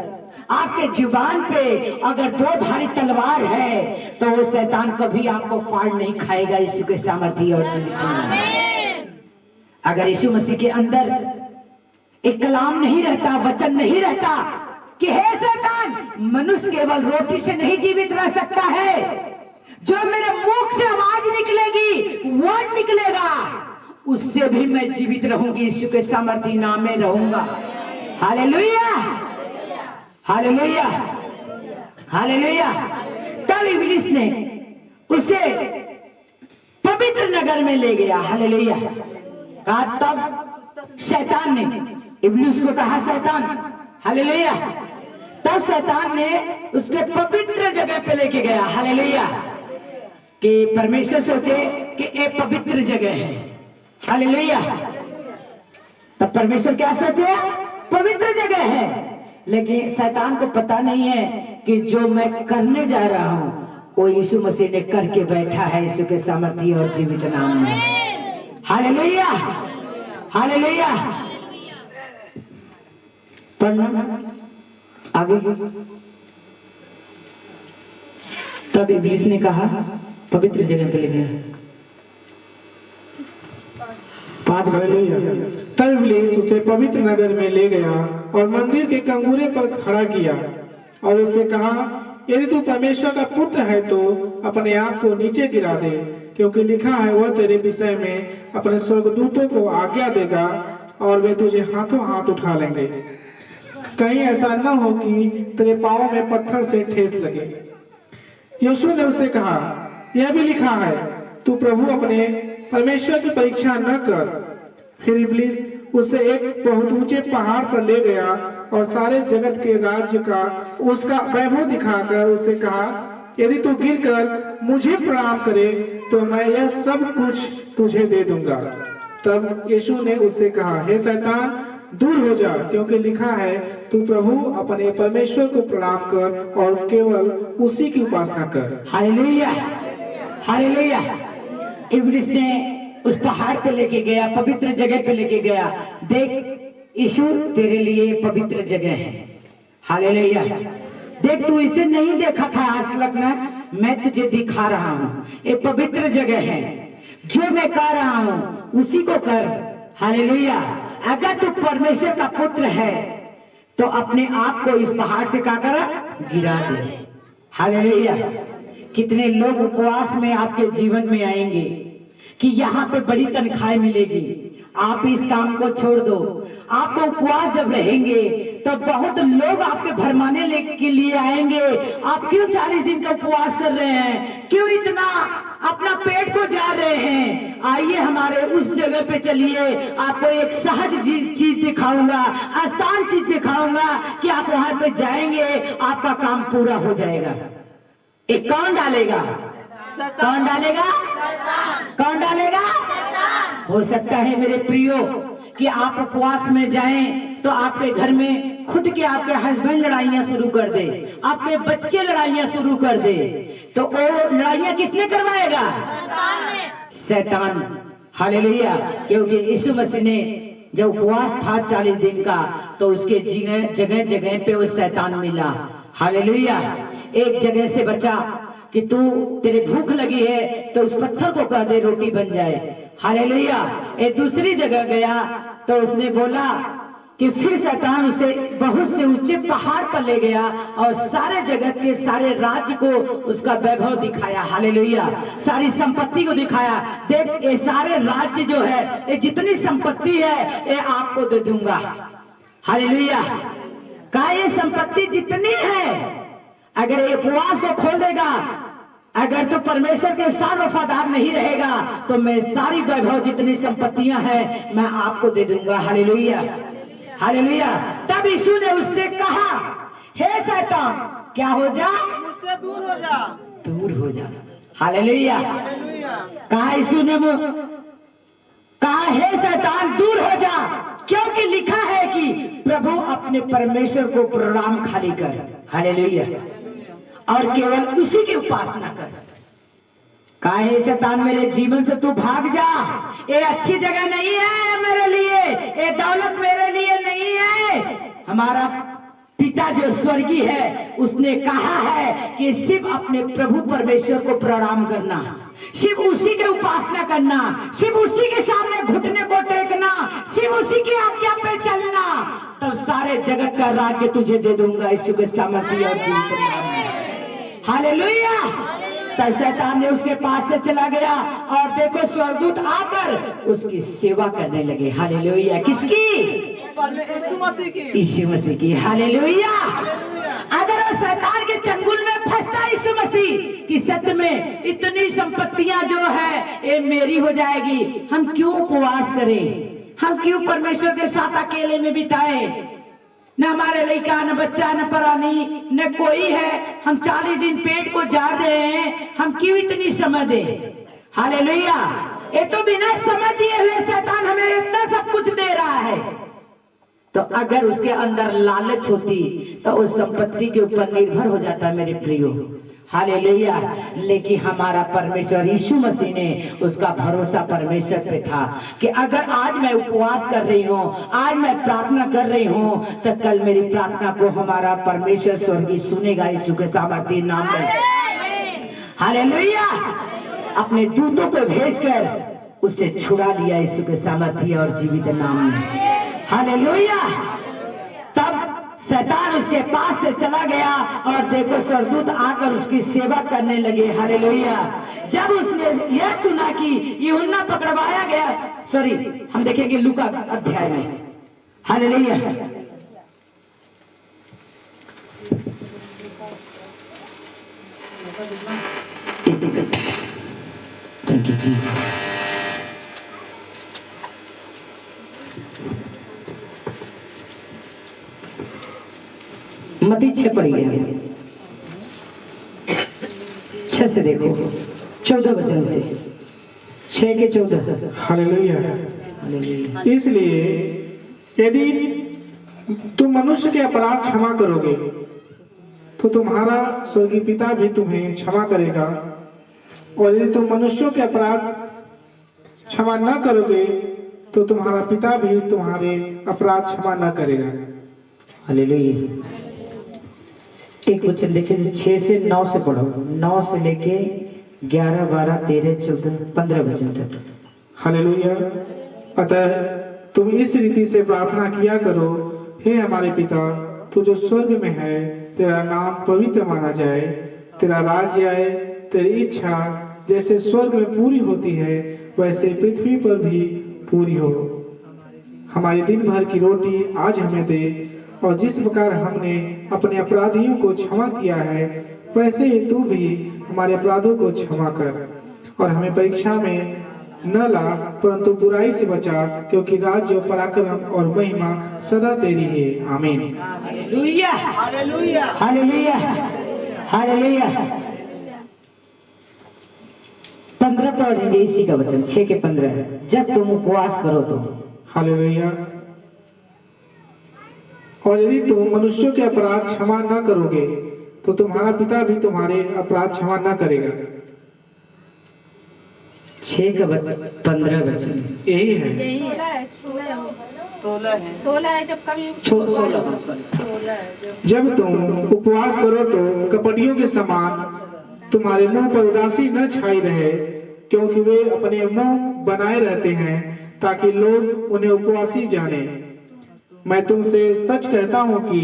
आपके जुबान पे अगर दो धारी तलवार है तो वो शैतान कभी आपको फाड़ नहीं खाएगा यीशु के सामर्थ्य और अगर यीशु मसीह के अंदर एक कलाम नहीं रहता, वचन नहीं रहता कि हे शैतान, मनुष्य केवल रोटी से नहीं जीवित रह सकता है, जो मेरे मुख से आवाज निकलेगी, वर्ड निकलेगा, उससे भी मैं जीवित रहूंगी, यीशु के सामर्थ्य नाम में रहूंगा। Hallelujah, hallelujah, hallelujah. तब इब्लीस ने उसे पवित्र नगर में ले गया। हालेलुया। कहा तब शैतान ने इब्लीस को कहा, शैतान, हालेलुया। तब शैतान ने उसके पवित्र जगह पे लेके गया। हालेलुया। कि परमेश्वर सोचे कि एक पवित्र जगह है। हालेलुया। तब परमेश्वर क्या सोचे? पवित्र जगह है। लेकिन शैतान को पता नहीं है कि जो मैं करने जा रहा हूं वो यीशु मसीह ने करके बैठा है, यीशु के सामर्थ्य और जीवित नाम में। Hallelujah, hallelujah. पढ़ना आगे। तब इब्लीस ने कहा, पवित्र जगह पे ले गया। 5 तब इब्लीस उसे पवित्र नगर में ले गया और मंदिर के कंगूरे पर खड़ा किया और उससे कहा, यदि तू परमेश्वर का पुत्र है तो अपने आप को नीचे गिरा दे, क्योंकि लिखा है वह तेरे विषय में अपने स्वर्गदूतों को आज्ञा देगा और वे तुझे हाथों हाथ उठा लेंगे, कहीं ऐसा न हो कि तेरे पांवों में पत्थर से ठेस लगे। यीशु ने उससे कहा, यह भी लिखा है, तू प्रभु अपने परमेश्वर की परीक्षा न कर। फिर इब्लीस उसे एक बहुत ऊंचे पहाड़ पर ले गया और सारे जगत के राज्य का उसका वैभव दिखाकर उससे कहा, यदि तू गिरकर मुझे प्रणाम करे तो मैं यह सब कुछ तुझे दे दूंगा। तब यीशु ने उससे कहा, हे शैतान, दूर हो जा, क्योंकि लिखा है, तू प्रभु अपने परमेश्वर को प्रणाम कर और केवल उसी की उपासना कर। Hallelujah, hallelujah. इब्लीस ने उस पहाड़ पे लेके गया, पवित्र जगह पे लेके गया। देख, यीशु तेरे लिए पवित्र जगह है। हालेलुया। देख, तू इसे नहीं देखा था आज तक ना, मैं तुझे दिखा रहा हूँ। ये पवित्र जगह है, जो मैं कह रहा हूँ उसी को कर। हालेलुया। अगर तू परमेश्वर का पुत्र है तो अपने आप को इस पहाड़ से क्या कर, गिरा दे। हालेलुया। कितने लोग उपवास में आपके जीवन में आएंगे कि यहाँ पे बड़ी तनख्वाह मिलेगी, आप इस काम को छोड़ दो। आपको उपवास जब रहेंगे तो बहुत लोग आपके भरमाने के लिए आएंगे, आप क्यों 40 दिन का उपवास कर रहे हैं, क्यों इतना अपना पेट को जा रहे हैं। आइए हमारे उस जगह पे चलिए, आपको एक सहज चीज दिखाऊंगा, आसान चीज दिखाऊंगा कि आप वहां पे जाएंगे, आपका काम पूरा हो जाएगा। एक कौन डालेगा? कौन डालेगा? कौन डालेगा? हो सकता है मेरे प्रियो कि आप उपवास में जाएं तो आपके घर में खुद के आपके हस्बैंड लड़ाइयां शुरू कर दे, आपके बच्चे लड़ाइयां शुरू कर दे, तो वो लड़ाइयां किसने करवाएगा? शैतान। हालेलुया। क्योंकि यीशु मसीह ने जब उपवास था 40 दिन का, तो उसके जगह जगह पे वो शैतान मिला। हालेलुया। एक जगह से बचा कि तू तेरे भूख लगी है तो उस पत्थर को कह दे रोटी बन जाए। हालेलुया। एक दूसरी जगह गया तो उसने बोला कि फिर शैतान उसे बहुत से ऊंचे पहाड़ पर ले गया और सारे जगत के सारे राज्य को उसका वैभव दिखाया। हालेलुया। सारी संपत्ति को दिखाया। देख ये सारे राज्य जो है, ये जितनी संपत्ति है ये आपको दे दूंगा। हालेलुया। कहा ये संपत्ति जितनी है, अगर ये उपवास को खोल देगा, अगर तो परमेश्वर के साथ वफादार नहीं रहेगा, तो मैं सारी वैभव जितनी संपत्तियां हैं मैं आपको दे दूंगा। हालेलुया। हालेलुया। तब यीशु ने उससे कहा, हे शैतान क्या हो जा? मुझसे दूर हो जा। दूर हो जा। हालेलुया। हालेलुया। कहा यीशु ने, कहा हे शैतान दूर हो जा, क्योंकि लिखा है कि प्रभु अपने परमेश्वर को प्रणाम खाली कर। हालेलुया। और केवल उसी की उपासना कर। कहा हे शैतान मेरे जीवन से तू भाग जा, ये अच्छी जगह नहीं है मेरे लिए, ये दौलत मेरे लिए नहीं है। हमारा पिता जो स्वर्गीय है उसने कहा है कि सिर्फ अपने प्रभु परमेश्वर को प्रणाम करना, सिर्फ उसी की उपासना करना, सिर्फ उसी के सामने घुटने को टेकना, सिर्फ उसी की आज्ञा पे चलना, तब सारे जगत का राज्य तुझे दे दूंगा। यीशु के सामर्थ्य और जीवित नाम में। हालेलुया। तब शैतान ने उसके पास से चला गया और देखो स्वर्गदूत आकर उसकी सेवा करने लगे। हालेलुया। किसकी? यीशु मसीह की। यीशु मसीह की। हालेलुया। हालेलुया। अगर वो शैतान के चंगुल में फंसता यीशु मसीह कि सत्य में इतनी संपत्तियां जो है ये मेरी हो जाएगी, हम क्यों उपवास करें? हम क्यों परमेश्वर के साथ अकेले में बिताएं? न हमारे लड़का, न बच्चा, न परानी, न कोई है, हम 40 दिन पेट को जार रहे हैं, हम क्यों इतनी समय दें? हालेलुया। ये तो बिना समय दिए हुए शैतान हमें इतना सब कुछ दे रहा है। तो अगर उसके अंदर लालच होती तो उस संपत्ति के ऊपर निर्भर हो जाता मेरे प्रियो। हालेलुया। लेकिन हमारा परमेश्वर यीशु मसीह ने उसका भरोसा परमेश्वर पे था कि अगर आज मैं उपवास कर रही हूँ, आज मैं प्रार्थना कर रही हूँ, तो कल मेरी प्रार्थना को हमारा परमेश्वर स्वर्गीय सुनेगा। यीशु के सामर्थ्य नाम में। हालेलुया। अपने दूतों को भेजकर उसे छुड़ा लिया यीशु के सामर्थ्य और जीवित नाम में। हालेलुया। तब शैतान उसके पास से चला गया और देखो स्वर्गदूत आकर उसकी सेवा करने लगे। हालेलुया। जब उसने यह सुना कि यूहन्ना पकड़वाया गया, सॉरी हम देखेंगे लूका अध्याय में। हालेलुया। Thank you Jesus. मत्ती 6 पढ़िए, 6 से देखो, 14 वचन से, 6 के 14। हालेलुया। इसलिए यदि तुम मनुष्य के अपराध क्षमा करोगे तो तुम्हारा स्वर्गीय पिता भी तुम्हें क्षमा करेगा, और यदि तुम मनुष्यों के अपराध क्षमा न करोगे तो तुम्हारा पिता भी तुम्हारे अपराध क्षमा न करेगा। हालेलुया। एक वचन देखिए, 6 से 9 से पढ़ो, 9 से लेके 11, 12, 13, 14, 15 वचन तक। हालेलुया। अतः तुम इस रीति से प्रार्थना किया करो, हे हमारे पिता तू जो स्वर्ग में है, तेरा नाम पवित्र माना जाए, तेरा राज्य आए, तेरी इच्छा जैसे स्वर्ग में पूरी होती है वैसे पृथ्वी पर भी पूरी हो। हमारी दिन भर की रोटी आज हमें दे, और जिस प्रकार हमने अपने अपराधियों को क्षमा किया है वैसे ही तू भी हमारे अपराधों को क्षमा कर, और हमें परीक्षा में न ला परंतु बुराई से बचा, क्योंकि राज्य, पराक्रम और महिमा सदा तेरी है। आमीन। हालेलुया। हालेलुया। हालेलुया। हालेलुया। 15 पढ़ेंगे इसी का वचन, 6 के 15। जब तुम उपवास करो तो। हालेलुया। और यदि तुम मनुष्यों के अपराध क्षमा न करोगे तो तुम्हारा पिता भी तुम्हारे अपराध क्षमा न करेगा। 6:15 वचन यही है। यही है 16 है 16 है जब कभी 16 16 है जब तुम उपवास करो तो कपटियों के समान तुम्हारे मुंह पर उदासी न छाई रहे, क्योंकि वे अपने मुंह बनाए रहते हैं ताकि लोग उन्हें उपवासी जाने। मैं तुमसे सच कहता हूँ कि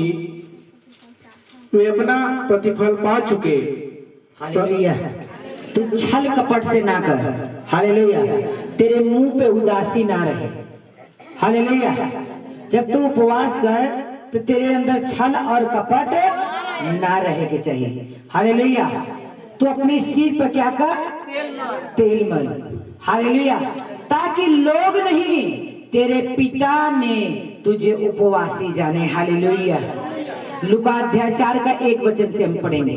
वे अपना प्रतिफल पा चुके। हालेलुया। तू छल कपट से ना कर। हालेलुया। तेरे मुंह पे उदासी ना रहे। हालेलुया। जब तू उपवास कर तो तेरे अंदर छल और कपट ना रहे के चाहिए। हालेलुया। तू अपनी सिर पर क्या कर? तेल मल। हालेलुया। ताकि लोग नहीं, तेरे पिता ने तुझे उपवासी जाने। हालेलुया। लूका अध्याय 4 का 1 वचन से हम पढ़ेंगे।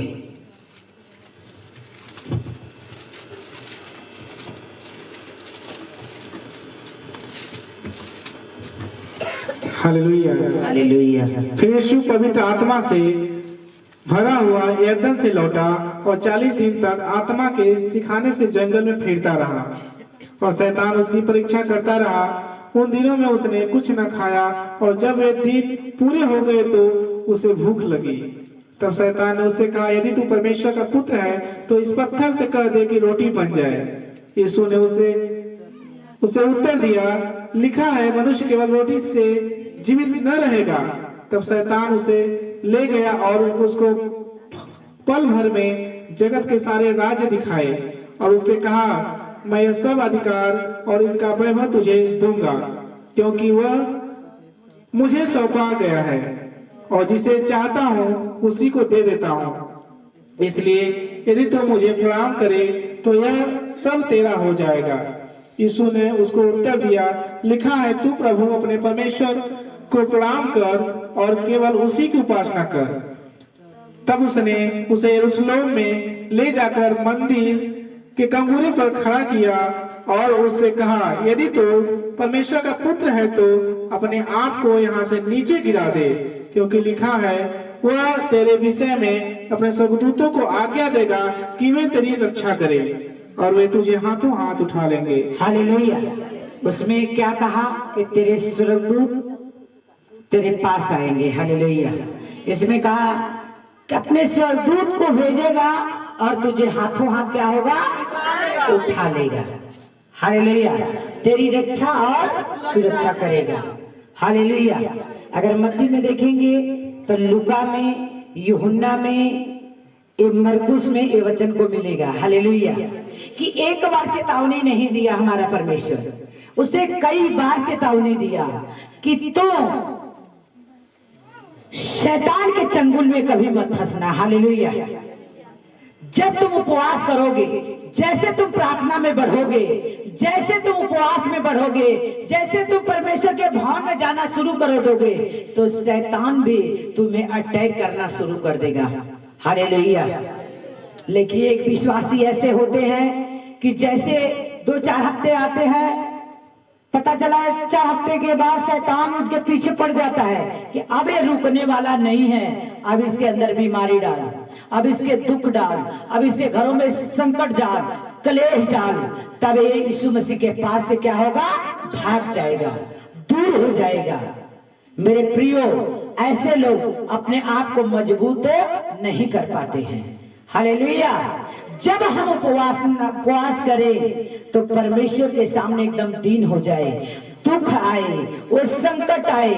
हालेलुया। हालेलुया। फिर यीशु पवित्र आत्मा से भरा हुआ यरदन से लौटा और 40 दिन तक आत्मा के सिखाने से जंगल में फिरता रहा और शैतान उसकी परीक्षा करता रहा। उन दिनों में उसने कुछ न खाया और जब वे दिन पूरे हो गए तो उसे भूख लगी। तब शैतान ने उससे कहा, यदि तू परमेश्वर का पुत्र है तो इस पत्थर से कह दे कि रोटी बन जाए। यीशु ने उसे उत्तर दिया, लिखा है मनुष्य केवल रोटी से जीवित न रहेगा। तब शैतान उसे ले गया और उसको पल भर में जगत के सारे राज्य दिखाए और उससे कहा, मैं यह सब अधिकार और इनका वैभव तुझे दूंगा, क्योंकि वह मुझे सौंपा गया है और जिसे चाहता हूँ उसी को दे देता हूँ। इसलिए यदि तू मुझे प्रणाम करे तो यह सब तेरा हो जाएगा। यीशु ने उसको उत्तर दिया, लिखा है तू प्रभु अपने परमेश्वर को प्रणाम कर और केवल उसी की उपासना कर। तब उसने उसे यरूशलेम में ले जाकर मंदिर के कंगूरे पर खड़ा किया और उससे कहा, यदि तू परमेश्वर का पुत्र है तो अपने आप को यहाँ से नीचे गिरा दे, क्योंकि लिखा है वह तेरे विषय में अपने स्वर्गदूतों को आज्ञा देगा कि वे तेरी रक्षा करें और वे तुझे हाथों हाथ उठा लेंगे। हालेलुया। उसमें क्या कहा कि तेरे स्वर्गदूत तेरे पास आएंगे। हालेलुया। इसमें कहा कि अपने स्वर्गदूत को भेजेगा और तुझे हाथों हाथ क्या होगा? उठा लेगा। हालेलुया। तेरी रक्षा और सुरक्षा करेगा। हालेलुया। अगर मत्ती में देखेंगे तो लूका में, यूहन्ना में, मरकुस में ये वचन को मिलेगा। हालेलुया। कि एक बार चेतावनी नहीं दिया हमारा परमेश्वर, उसे कई बार चेतावनी दिया कि तुम शैतान के चंगुल में कभी मत फंसना। हालेलुया। जब तुम उपवास करोगे, जैसे तुम प्रार्थना में बढ़ोगे, जैसे तुम उपवास में बढ़ोगे, जैसे तुम परमेश्वर के भवन में जाना शुरू कर दोगे तो शैतान भी तुम्हें अटैक करना शुरू कर देगा। हालेलुया। लेकिन एक विश्वासी ऐसे होते हैं कि जैसे 2-4 हफ्ते आते हैं, पता चला 4 हफ्ते के बाद शैतान उसके पीछे पड़ जाता है कि अब ये रुकने वाला नहीं है, अब इसके अंदर बीमारी डाल, अब इसके दुख डाल, अब इसके घरों में संकट डाल, कलेश डाल। तब ये यीशु मसीह के पास से क्या होगा? भाग जाएगा, दूर हो जाएगा। मेरे प्रियो, ऐसे लोग अपने आप को मजबूत नहीं कर पाते हैं। हालेलुया। जब हम उपवास करें तो परमेश्वर के सामने एकदम दीन हो जाए, दुख आए, वो संकट आए,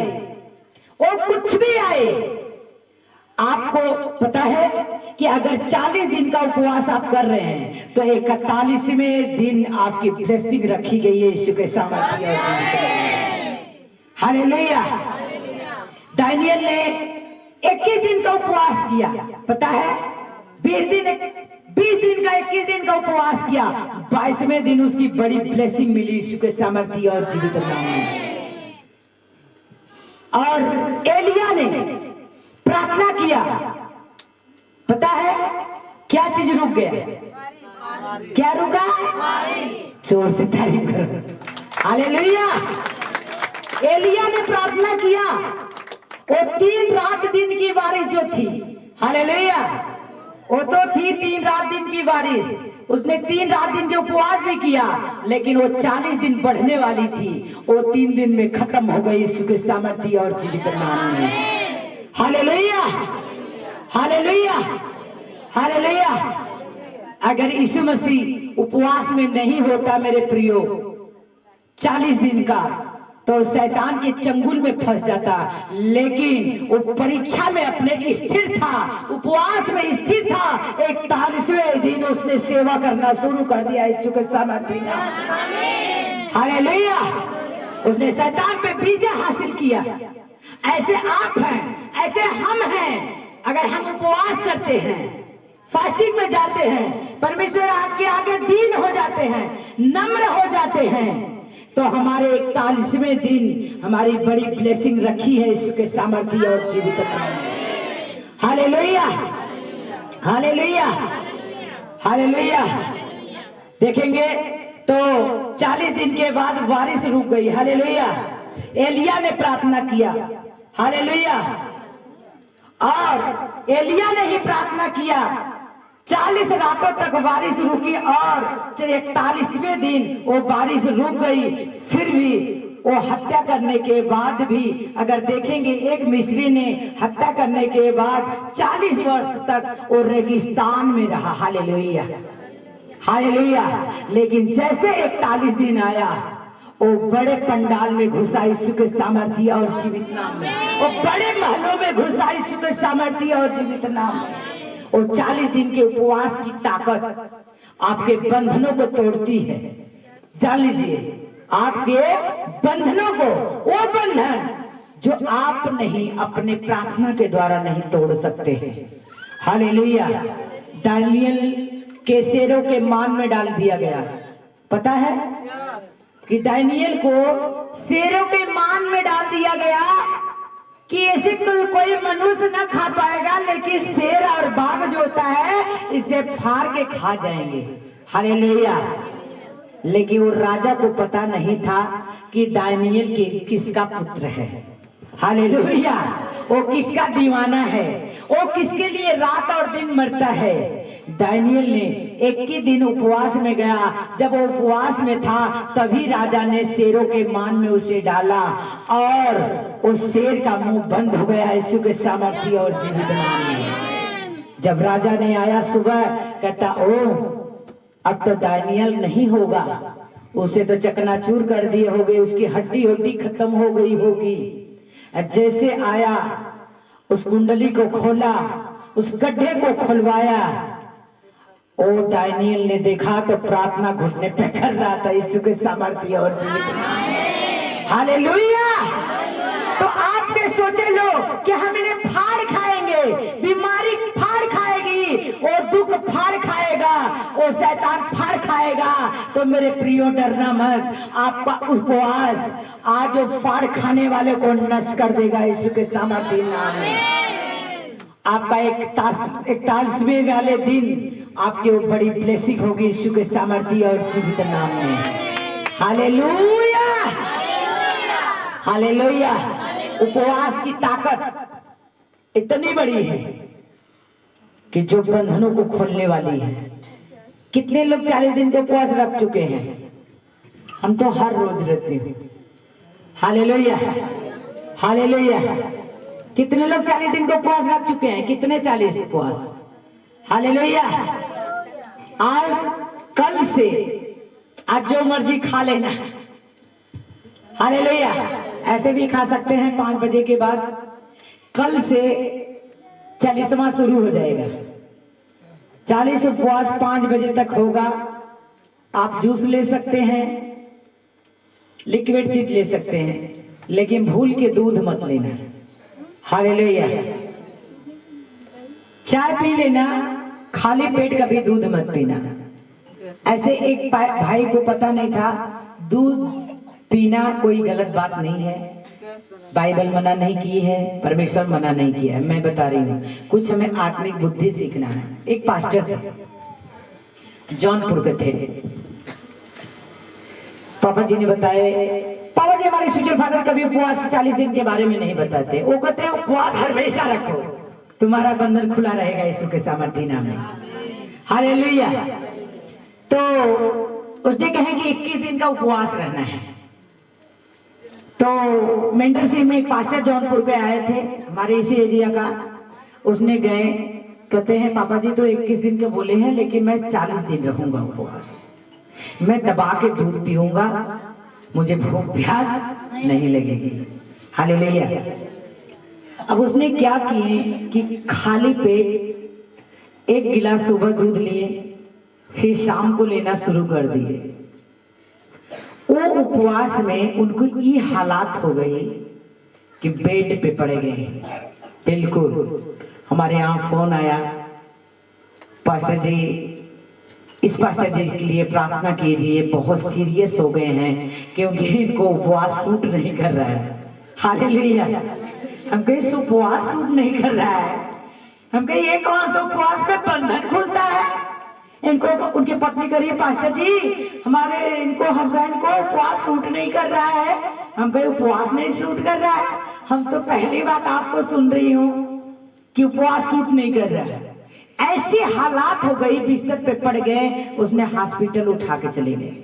वो कुछ भी आए, आपको पता है कि अगर 40 दिन का उपवास आप कर रहे हैं तो 41वें दिन आपकी ब्लेसिंग रखी गई है यीशु के सामर्थ्य। हालेलुया। दानियल ने 21 दिन का उपवास किया, पता है 20 दिन का 21 दिन का उपवास किया, 22वें दिन उसकी बड़ी ब्लेसिंग मिली यीशु के सामर्थ्य और जीवित नाम में। और एलिया ने प्रार्थना किया, पता है क्या चीज रुक गया? क्या रुका? जोर से तारीफ करो। हालेलुया। एलिया ने प्रार्थना किया वो 3 रात दिन की बारिश जो थी, हालेलुया, वो तो थी 3 रात दिन की बारिश। उसने 3 रात दिन के उपवास भी किया, लेकिन वो 40 दिन बढ़ने वाली थी, वो 3 दिन में खत्म हो गई यीशु के सामर्थ्य और जीवित नाम में। Hallelujah, hallelujah, hallelujah. अगर यीशु मसीह उपवास में नहीं होता मेरे प्रियो 40 दिन का, तो शैतान के चंगुल में फंस जाता, लेकिन वो परीक्षा में अपने स्थिर था, उपवास में स्थिर था। 41वें दिन उसने सेवा करना शुरू कर दिया यीशु के सामर्थ्य में। हालेलुया। उसने शैतान पे विजय हासिल किया। ऐसे आप हैं, ऐसे हम हैं। अगर हम उपवास करते हैं, फास्टिंग में जाते हैं, परमेश्वर आपके आगे दीन हो जाते हैं, नम्र हो जाते हैं, तो हमारे 41वें दिन हमारी बड़ी ब्लेसिंग रखी है यीशु के सामर्थ्य और जीवित नाम में। Hallelujah, hallelujah, hallelujah. देखेंगे तो 40 दिन के बाद बारिश रुक गई। हालेलुया। एलिया ने प्रार्थना किया। हालेलुया। और एलिया ने ही प्रार्थना किया, 40 रातों तक बारिश रुकी और 41वें दिन वो बारिश रुक गई। फिर भी वो हत्या करने के बाद भी, अगर देखेंगे, एक मिस्री ने हत्या करने के बाद 40 वर्ष तक वो रेगिस्तान में रहा। Hallelujah, hallelujah. लेकिन जैसे 41 दिन आया, वो बड़े पंडाल में घुसा यीशु के सामर्थ्य और जीवित नाम में। वो बड़े महलों में घुसा यीशु के सामर्थ्य और जीवित नाम में। वो 40 दिन के उपवास की ताकत आपके बंधनों को तोड़ती है। जान लीजिए, आपके बंधनों को, वो बंधन जो आप नहीं अपने प्रार्थना के द्वारा नहीं तोड़ सकते हैं। हालेलुया। दानियल के शेरों के मान में डाल दिया गया। पता है कि दानियल को शेरों के मान में डाल दिया गया कि ऐसे कोई मनुष्य न खा पाएगा, लेकिन शेर और बाघ जो होता है इसे फाड़ के खा जाएंगे। हालेलुया। लेकिन वो राजा को पता नहीं था कि दानियल के किसका पुत्र है। हालेलुया। वो किसका दीवाना है, वो किसके लिए रात और दिन मरता है। दानियल ने 21 दिन उपवास में गया। जब वो उपवास में था, तभी राजा ने शेरों के मान में उसे डाला और उस शेर का मुंह बंद हो गया यीशु के सामर्थ्य और जीवित नाम में। जब राजा ने आया सुबह, कहता, ओ अब तो दानियल नहीं होगा, उसे तो चकनाचूर कर दिए होगे, उसकी हड्डी हड्डी खत्म हो गई होगी। जैसे आया, उस कुंडली को खोला, उस गड्ढे को खुलवाया, ओ दानियल ने देखा तो प्रार्थना घुटने पे कर रहा था यीशु के सामर्थ्य और जीवित नाम में। हालेलुया। तो आपने सोचे लो कि हम इन्हें फाड़ खाएंगे, बीमारी फाड़ खाएगी, वो दुख फाड़ खाएगा, वो शैतान फाड़ खाएगा। तो मेरे प्रियो, डरना मत। आपका उपवास आज वो फाड़ खाने वाले को नष्ट कर देगा यीशु के सामर्थ्य नाम में। आपका 41वें वाले दिन आपकी वो बड़ी ब्लेसिंग होगी यीशु के सामर्थ्य और जीवित नाम में। Hallelujah, hallelujah. उपवास की ताकत इतनी बड़ी है कि जो बंधनों को खोलने वाली है। कितने लोग 40 दिन के उपवास रख चुके हैं? हम तो हर रोज रखते हैं। Hallelujah, hallelujah. कितने लोग 40 दिन के उपवास रख चुके हैं? कितने 40 उपवास? हालेलुया। आज कल से आज जो मर्जी खा लेना। हालेलुया। ऐसे भी खा सकते हैं 5 बजे के बाद। कल से 40वां शुरू हो जाएगा। 40 उपवास 5 बजे तक होगा। आप जूस ले सकते हैं, लिक्विड चीज ले सकते हैं, लेकिन भूल के दूध मत लेना। हालेलुया। चाय पी लेना, खाली पेट कभी दूध मत पीना। ऐसे एक भाई को पता नहीं था, दूध पीना कोई गलत बात नहीं है, बाइबल मना नहीं की है, परमेश्वर मना नहीं किया है। मैं बता रही हूँ, कुछ हमें आत्मिक बुद्धि सीखना है। एक पास्टर थे, जौनपुर के थे। पापा जी ने बताए पापा जी हमारे स्पिरिचुअल फादर कभी उपवास 40 दिन के बारे में नहीं बताते। वो कहते हैं उपवास हमेशा रखो, तुम्हारा बंधन खुला रहेगा यीशु के सामर्थ्य नाम में। हालेलुया। तो उसने कहा कि 21 दिन का उपवास रहना है। तो मेंटरशिप में एक पास्टर जौनपुर के आए थे हमारे इसी एरिया का, उसने गए, कहते हैं पापा जी तो 21 दिन के बोले हैं लेकिन मैं 40 दिन रहूंगा उपवास, मैं दबा के दूध पीऊंगा, मुझे भूख प्यास नहीं लगेगी। हालेलुया। अब उसने क्या किए कि खाली पेट 1 गिलास सुबह दूध लिए, फिर शाम को लेना शुरू कर दिए। वो उपवास में उनको ये हालात हो गई कि बेड पे पड़े गए। बिल्कुल हमारे यहाँ फोन आया, पास्टर जी इस पास्टर जी के लिए प्रार्थना कीजिए, बहुत सीरियस हो गए हैं क्योंकि इनको उपवास सूट नहीं कर रहा है। हालेलुया। हम कहे इस उपवास सूट नहीं कर रहा है, हम कहे ये कौन सा उपवास पे बंधन खुलता है। इनको उनकी पत्नी करिए पास्टर जी हमारे इनको हस्बैंड को उपवास सूट नहीं कर रहा है। हम कहे उपवास नहीं सूट कर रहा है, हम तो पहली बात आपको सुन रही हूँ कि उपवास सूट नहीं कर रहा है। ऐसी हालात हो गई, बिस्तर पे पड़ गए, उसने हॉस्पिटल उठा के चले गए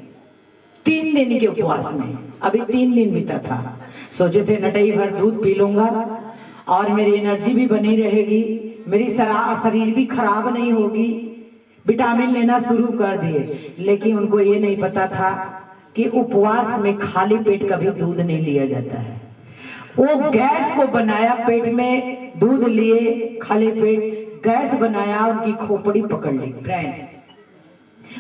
3 दिन के उपवास में। अभी 3 दिन बीता था, सोचे थे नटई भर दूध पी लूंगा और मेरी एनर्जी भी बनी रहेगी, मेरी शरीर भी खराब नहीं होगी, विटामिन लेना शुरू कर दिए। लेकिन उनको ये नहीं पता था कि उपवास में खाली पेट कभी दूध नहीं लिया जाता है। वो गैस को बनाया, पेट में दूध लिए, खाली पेट गैस बनाया, उनकी खोपड़ी पकड़ ली, ब्रेन,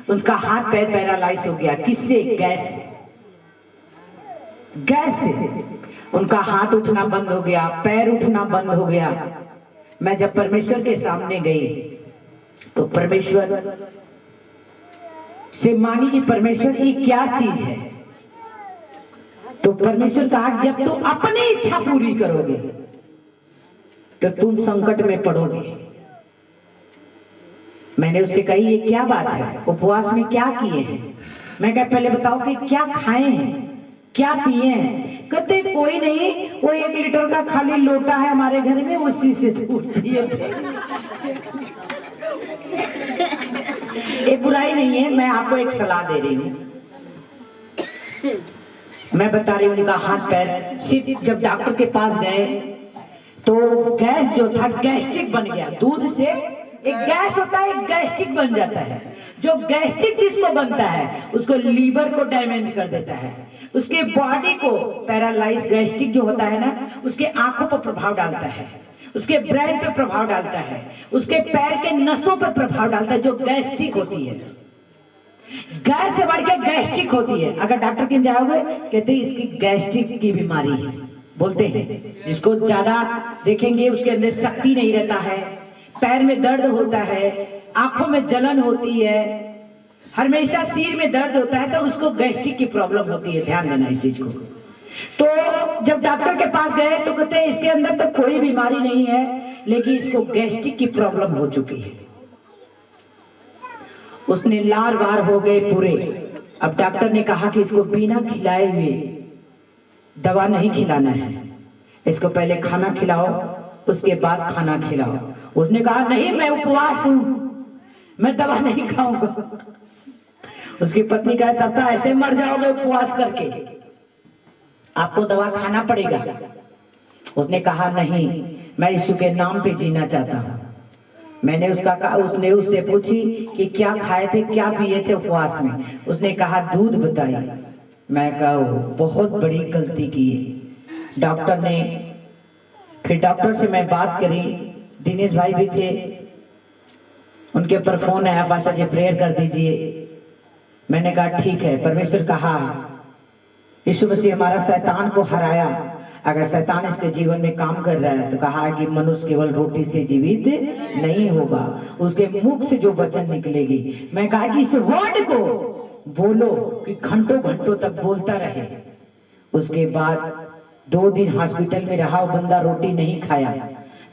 उनका हाथ पैर पैरालाइज हो गया। किससे? गैस से। गैस से उनका हाथ उठना बंद हो गया, पैर उठना बंद हो गया। मैं जब परमेश्वर के सामने गई तो परमेश्वर से मांगी कि परमेश्वर ये क्या चीज है। तो परमेश्वर कहा जब तुम अपनी इच्छा पूरी करोगे तो तुम संकट में पड़ोगे। मैंने उससे कही ये क्या बात है, उपवास में क्या किए हैं। मैं कहा पहले बताओ कि क्या खाए हैं, क्या पिए हैं। कहते कोई नहीं, वो 1 लीटर का खाली लोटा है हमारे घर में, उसी से दूध पिए थे। ये बुराई नहीं है, मैं आपको एक सलाह दे रही हूँ। मैं बता रही हूँ उनका हाथ पैर, सिर्फ जब डॉक्टर के पास गए तो गैस जो था गैस्ट्रिक बन गया। दूध से एक गैस होता है, एक गैस्ट्रिक बन जाता है। जो गैस्ट्रिक जिसको बनता है उसको लीवर को डैमेज कर देता है, उसके बॉडी को पैरालाइज, गैस्ट्रिक जो होता है ना, उसके आंखों पर प्रभाव डालता है, उसके ब्रेन पे प्रभाव डालता है, उसके पैर के नसों पर प्रभाव डालता है। जो गैस्ट्रिक होती है, गैस से बढ़ के गैस्ट्रिक होती है। अगर डॉक्टर के जाओगे कहते हैं इसकी गैस्ट्रिक की बीमारी है, बोलते हैं। जिसको ज्यादा देखेंगे उसके अंदर शक्ति नहीं रहता है, पैर में दर्द होता है, आंखों में जलन होती है, हमेशा सिर में दर्द होता है, तो उसको गैस्ट्रिक की प्रॉब्लम होती है। ध्यान देना इस चीज को। तो जब डॉक्टर के पास गए तो कहते हैं इसके अंदर तो कोई बीमारी नहीं है, लेकिन इसको गैस्ट्रिक की प्रॉब्लम हो चुकी है। उसने लार वार हो गए पूरे। अब डॉक्टर ने कहा कि इसको बिना खिलाए हुए दवा नहीं खिलाना है, इसको पहले खाना खिलाओ उसके बाद खाना खिलाओ। उसने कहा नहीं मैं उपवास हूं, मैं दवा नहीं खाऊंगा। उसकी पत्नी कहा तब तो ऐसे मर जाओगे उपवास करके, आपको दवा खाना पड़ेगा। उसने कहा नहीं, मैं यीशु के नाम पे जीना चाहता हूं। मैंने उसने उससे पूछी कि क्या खाए थे, क्या पिए थे उपवास में। उसने कहा दूध बताई। मैं कहा बहुत बड़ी गलती की है। डॉक्टर ने, फिर डॉक्टर से मैं बात करी, दिनेश भाई भी थे, उनके ऊपर फोन आया, पास्टर जी प्रेयर कर दीजिए। मैंने कहा ठीक है। परमेश्वर कहा यीशु मसीह हमारा शैतान को हराया, अगर शैतान इसके जीवन में काम कर रहा है तो कहा है कि मनुष्य केवल रोटी से जीवित नहीं होगा, उसके मुख से जो वचन निकलेगी। मैं कहा कि इस वर्ड को बोलो कि घंटों घंटों तक बोलता रहे। उसके बाद 2 दिन हॉस्पिटल में रहा, वो बंदा रोटी नहीं खाया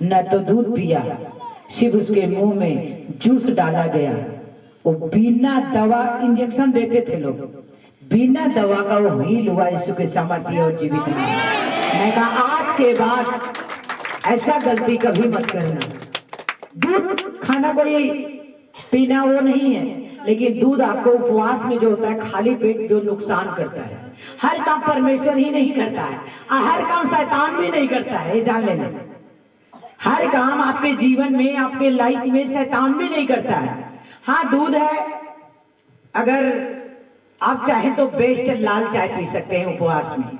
न तो दूध पिया, सिर्फ उसके मुंह में जूस डाला गया। वो बिना दवा, इंजेक्शन देते थे लोग, बिना दवा का वो हील हुआ यीशु के सामर्थ्य और जीवित है। मैं कहा आज के बाद ऐसा गलती कभी मत करना। दूध खाना कोई पीना वो नहीं है, लेकिन दूध आपको उपवास में जो होता है खाली पेट जो नुकसान करता है। हर काम परमेश्वर ही नहीं करता है और हर काम शैतान भी नहीं करता है, ये जान लेना। हर काम आपके जीवन में आपके लाइफ में शैतान भी नहीं करता है। हाँ दूध है, अगर आप चाहें तो बेस्ट लाल चाय पी सकते हैं उपवास में,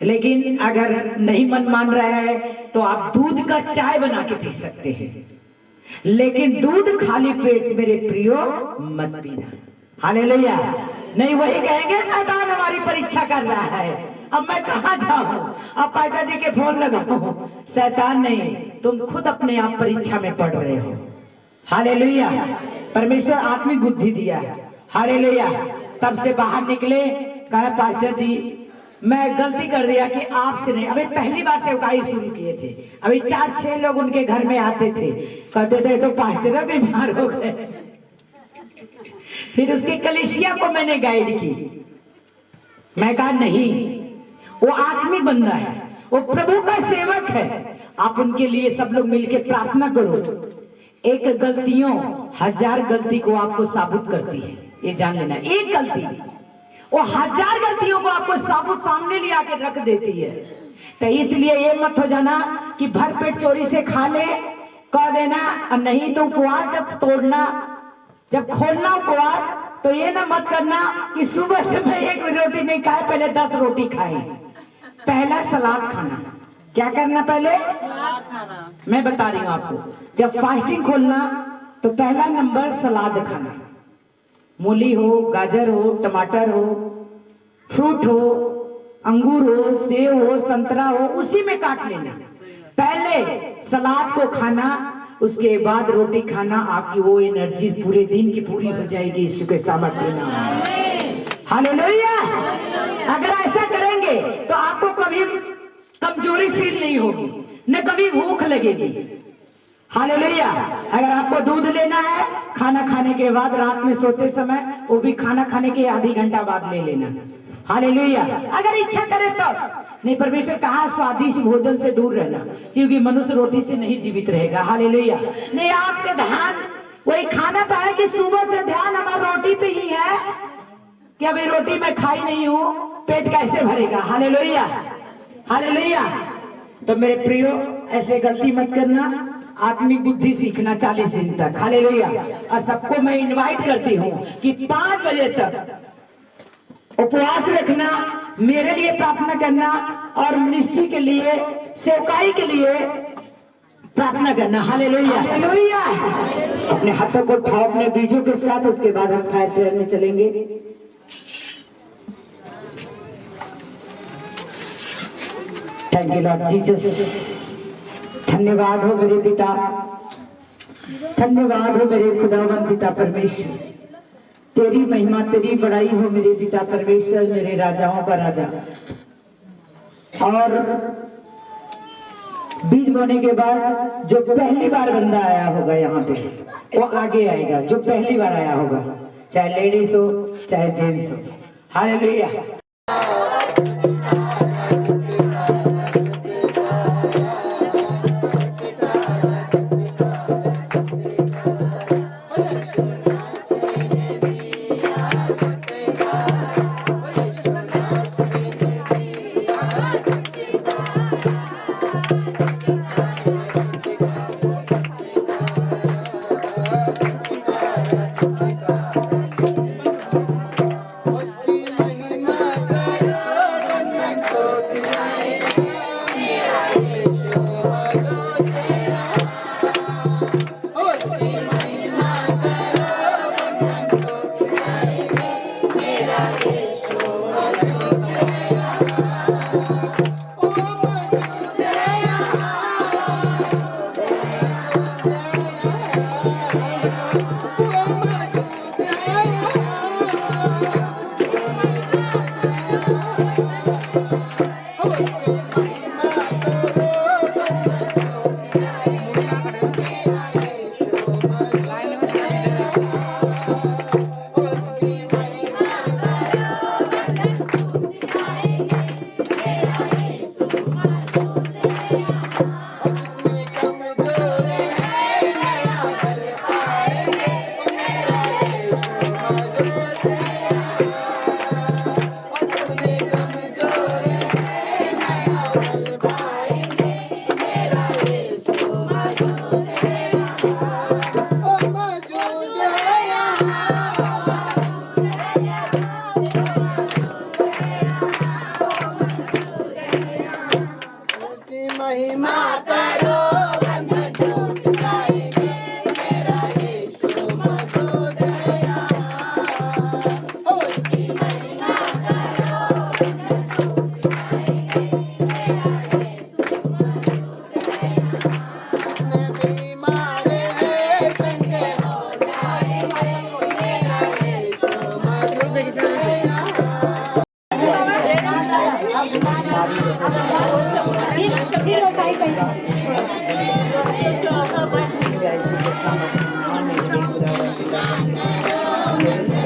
लेकिन अगर नहीं मन मान रहा है तो आप दूध का चाय बना के पी सकते हैं, लेकिन दूध खाली पेट मेरे प्रियो मत पीना। हालेलुया। नहीं वही कहेंगे शैतान हमारी परीक्षा कर रहा है, अब मैं कहाँ जाऊं, अब पाचा जी के फोन लगाऊं। शैतान नहीं, तुम खुद अपने आप परीक्षा में पढ़ रहे हो। हालेलुया। परमेश्वर आत्मिक बुद्धि दिया है। हालेलुया। तब से बाहर निकले, कहा पास्टर जी मैं गलती कर दिया कि आपसे नहीं, अभी पहली बार सेवकाई शुरू किए थे, अभी 4-6 लोग उनके घर में आते थे, कहते थे तो पास्टर बीमार हो गए। फिर उसकी कलीसिया को मैंने गाइड की। मैं कहा नहीं, वो आत्मिक बंदा है, वो प्रभु का सेवक है, आप उनके लिए सब लोग मिलकर प्रार्थना करो। एक गलतियों 1000 गलती को आपको साबित करती है, ये जान लेना। एक गलती वो 1000 गलतियों को आपको साबुत सामने ले आके रख देती है। तो इसलिए ये मत हो जाना कि भर पेट चोरी से खा ले, कह देना, और नहीं तो उपवास जब तोड़ना, जब खोलना उपवास, तो ये ना मत करना कि सुबह से मैं 1 रोटी नहीं खाए, पहले 10 रोटी खाए। पहला सलाद खाना। क्या करना पहले? सलाद खाना। मैं बता रही हूँ आपको, जब फास्टिंग खोलना तो पहला नंबर सलाद खाना। मूली हो, गाजर हो, टमाटर हो, फ्रूट हो, अंगूर हो, सेब हो, संतरा हो, उसी में काट लेना। पहले सलाद को खाना, उसके बाद रोटी खाना। आपकी वो एनर्जी पूरे दिन की पूरी हो जाएगी यीशु के सामर्थ्य में। हालेलुया। अगर ऐसा करेंगे तो आपको कभी कमजोरी फील नहीं होगी, न कभी भूख लगेगी। हालेलुया। अगर आपको दूध लेना है खाना खाने के बाद, रात में सोते समय, वो भी खाना खाने के आधी घंटा बाद ले लेना। हालेलुया। अगर इच्छा करे तो नहीं। परमेश्वर कहा स्वादिष्ट भोजन से दूर रहना, क्योंकि मनुष्य रोटी से नहीं जीवित रहेगा। हालेलुया। नहीं, आपके ध्यान वही खाना तो है कि सुबह से ध्यान हमारा रोटी पे ही है कि अभी रोटी मैं खाई नहीं हूँ, पेट कैसे भरेगा। हालेलुया। हालेलुया। तो मेरे प्रियो ऐसे गलती मत करना। आत्मिक बुद्धि सीखना 40 दिन तक। हालेलुया। और सबको मैं इनवाइट करती हूँ कि 5 बजे तक उपवास रखना, मेरे लिए प्रार्थना करना और मिनिस्ट्री के लिए, सेवकाई के लिए प्रार्थना करना। हालेलुया। हालेलुया। अपने हाथों को उठाओ अपने बीजों के साथ, उसके बाद हम फायर प्रेयर में चलेंगे। Thank you Lord Jesus. धन्यवाद हो मेरे पिता, धन्यवाद हो मेरे खुदावन पिता परमेश्वर। तेरी महिमा, तेरी बड़ाई हो मेरे पिता परमेश्वर, मेरे राजाओं का राजा। और बीज बोने के बाद जो पहली बार बंदा आया होगा यहाँ पे, वो आगे आएगा। जो पहली बार आया होगा, चाहे लेडीज हो चाहे जेंट्स हो। हालेलुया।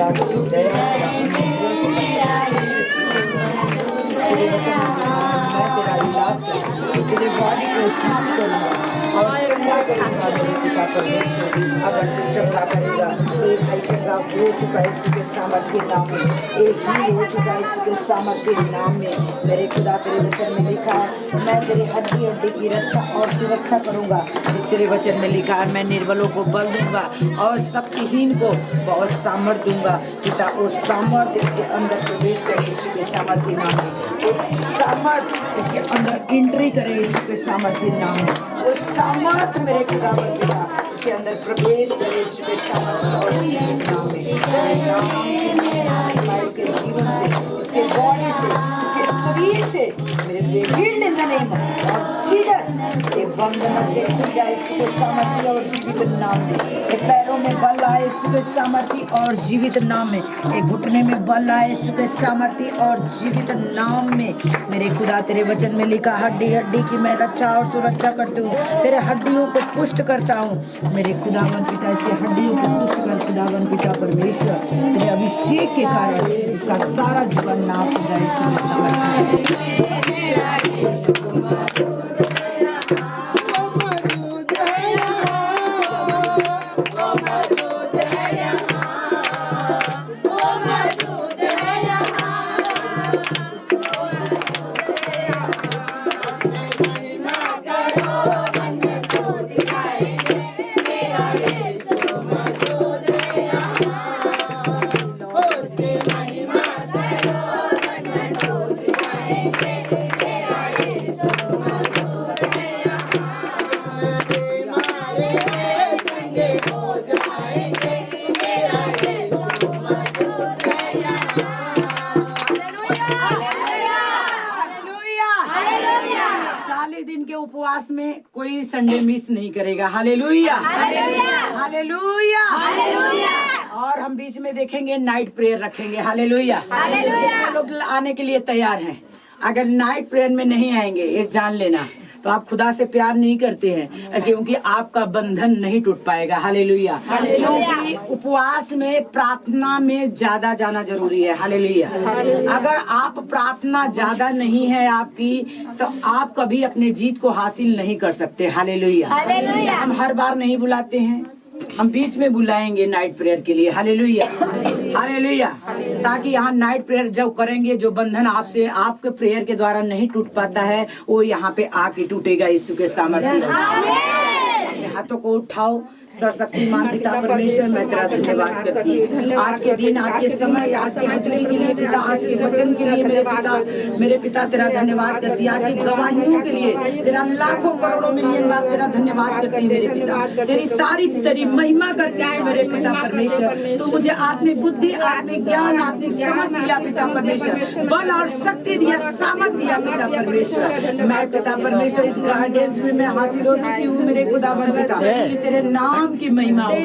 खुदा दया तेरे वचन मैं तेरा इलाज करूंगा, तेरे बॉडी को ठीक करूंगा और चंगा करूंगा मेरे पिता परमेश्वर। अगर तू चंगा करेगा, एक भाई चंगा हो चुका है यीशु के सामर्थ्य नाम में, एक ही हो चुका है यीशु के सामर्थ्य नाम में। मेरे खुदा तेरे वचन में लिखा है मैं तेरे हड्डी हड्डी की रक्षा और सुरक्षा करूंगा। तेरे वचन में लिखा है मैं निर्बलों को बल दूंगा और शक्तिहीन को बहुत सामर्थ्य दूंगा। पिता उस सामर्थ्य इसके अंदर प्रवेश करे यीशु के सामर्थ्य नाम में, सामर्थ्य इसके अंदर एंट्री करे यीशु के सामर्थ्य नाम में। उस सामर्थ्य मेरे खुदा पिता इसके अंदर प्रवेश करे यीशु के सामर्थ्य और जीवन नाम में। इसके जीवन से, इसके बॉडी से, इसके शरीर से मेरे बेबीड ने नहीं और जीसस के बंधन से खुल जाए यीशु के सामर्थ्य और जीवित नाम में। एक पैरों में बल आए यीशु के सामर्थ्य और जीवित नाम में, एक घुटने में बल आए यीशु के सामर्थ्य और जीवित नाम में। मेरे खुदा तेरे वचन में लिखा हड्डी हड्डी की मैं रक्षा और सुरक्षा करती हूँ, तेरे हड्डियों को पुष्ट करता हूँ। मेरे खुदावन पिता इसके हड्डियों को पुष्ट कर खुदावन पिता परमेश्वर, तेरे अभिषेक के कारण इसका सारा जीवन नाश हो जाए यीशु के सामर्थ्य। उपवास में कोई संडे मिस नहीं करेगा। Hallelujah hallelujah hallelujah. और हम बीच में देखेंगे नाइट प्रेयर रखेंगे। Hallelujah hallelujah. लोग आने के लिए तैयार हैं। अगर नाइट प्रेयर में नहीं आएंगे ये जान लेना तो आप खुदा से प्यार नहीं करते हैं, क्योंकि आपका बंधन नहीं टूट पाएगा। हालेलुया। क्योंकि उपवास में प्रार्थना में ज्यादा जाना जरूरी है। हालेलुया। अगर आप प्रार्थना ज्यादा नहीं है आपकी तो आप कभी अपने जीत को हासिल नहीं कर सकते। हालेलुया। हम हर बार नहीं बुलाते हैं, हम बीच में बुलाएंगे नाइट प्रेयर के लिए। Hallelujah hallelujah. ताकि यहाँ नाइट प्रेयर जब करेंगे जो बंधन आपसे आपके प्रेयर के द्वारा नहीं टूट पाता है वो यहाँ पे आके टूटेगा यीशु के सामर्थ्य। हाथों को उठाओ। सर्वशक्तिमान पिता परमेश्वर मैं तेरा धन्यवाद करती हूँ आज के दिन, आज के समय, आज के मंडली के लिए पिता, आज के वचन के लिए मेरे पिता तेरा धन्यवाद करती है। आज की गवाहियों के लिए तेरा लाखों करोड़ों मिलियन बार तेरा धन्यवाद करती है मेरे पिता। तेरी तारीफ तेरी महिमा करती है मेरे पिता परमेश्वर। तू मुझे आत्मिक बुद्धि, आत्मिक ज्ञान, आत्मिक समझ दिया पिता परमेश्वर, बल और शक्ति दिया, सामर्थ दिया पिता परमेश्वर। मैं पिता परमेश्वर इस गाइडेंस में मैं हासिल हो चुकी हूँ मेरे खुदावन पिता, कि तेरे नाम की महिमा हो।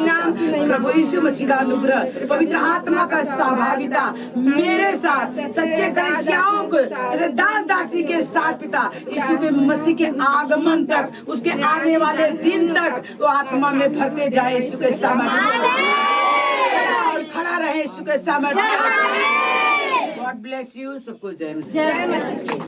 प्रभु यीशु मसीह का अनुग्रह, पवित्र आत्मा का सहभागिता मेरे साथ, सच्चे कलीसियाओं को, तेरे दास दासी के साथ पिता, यीशु के मसीह के आगमन तक, उसके आने वाले दिन तक वो आत्मा में भरते जाए यीशु के सामर्थ्य और खड़ा रहे यीशु के सामर्थ्य। God bless you. सबको जय मसीह।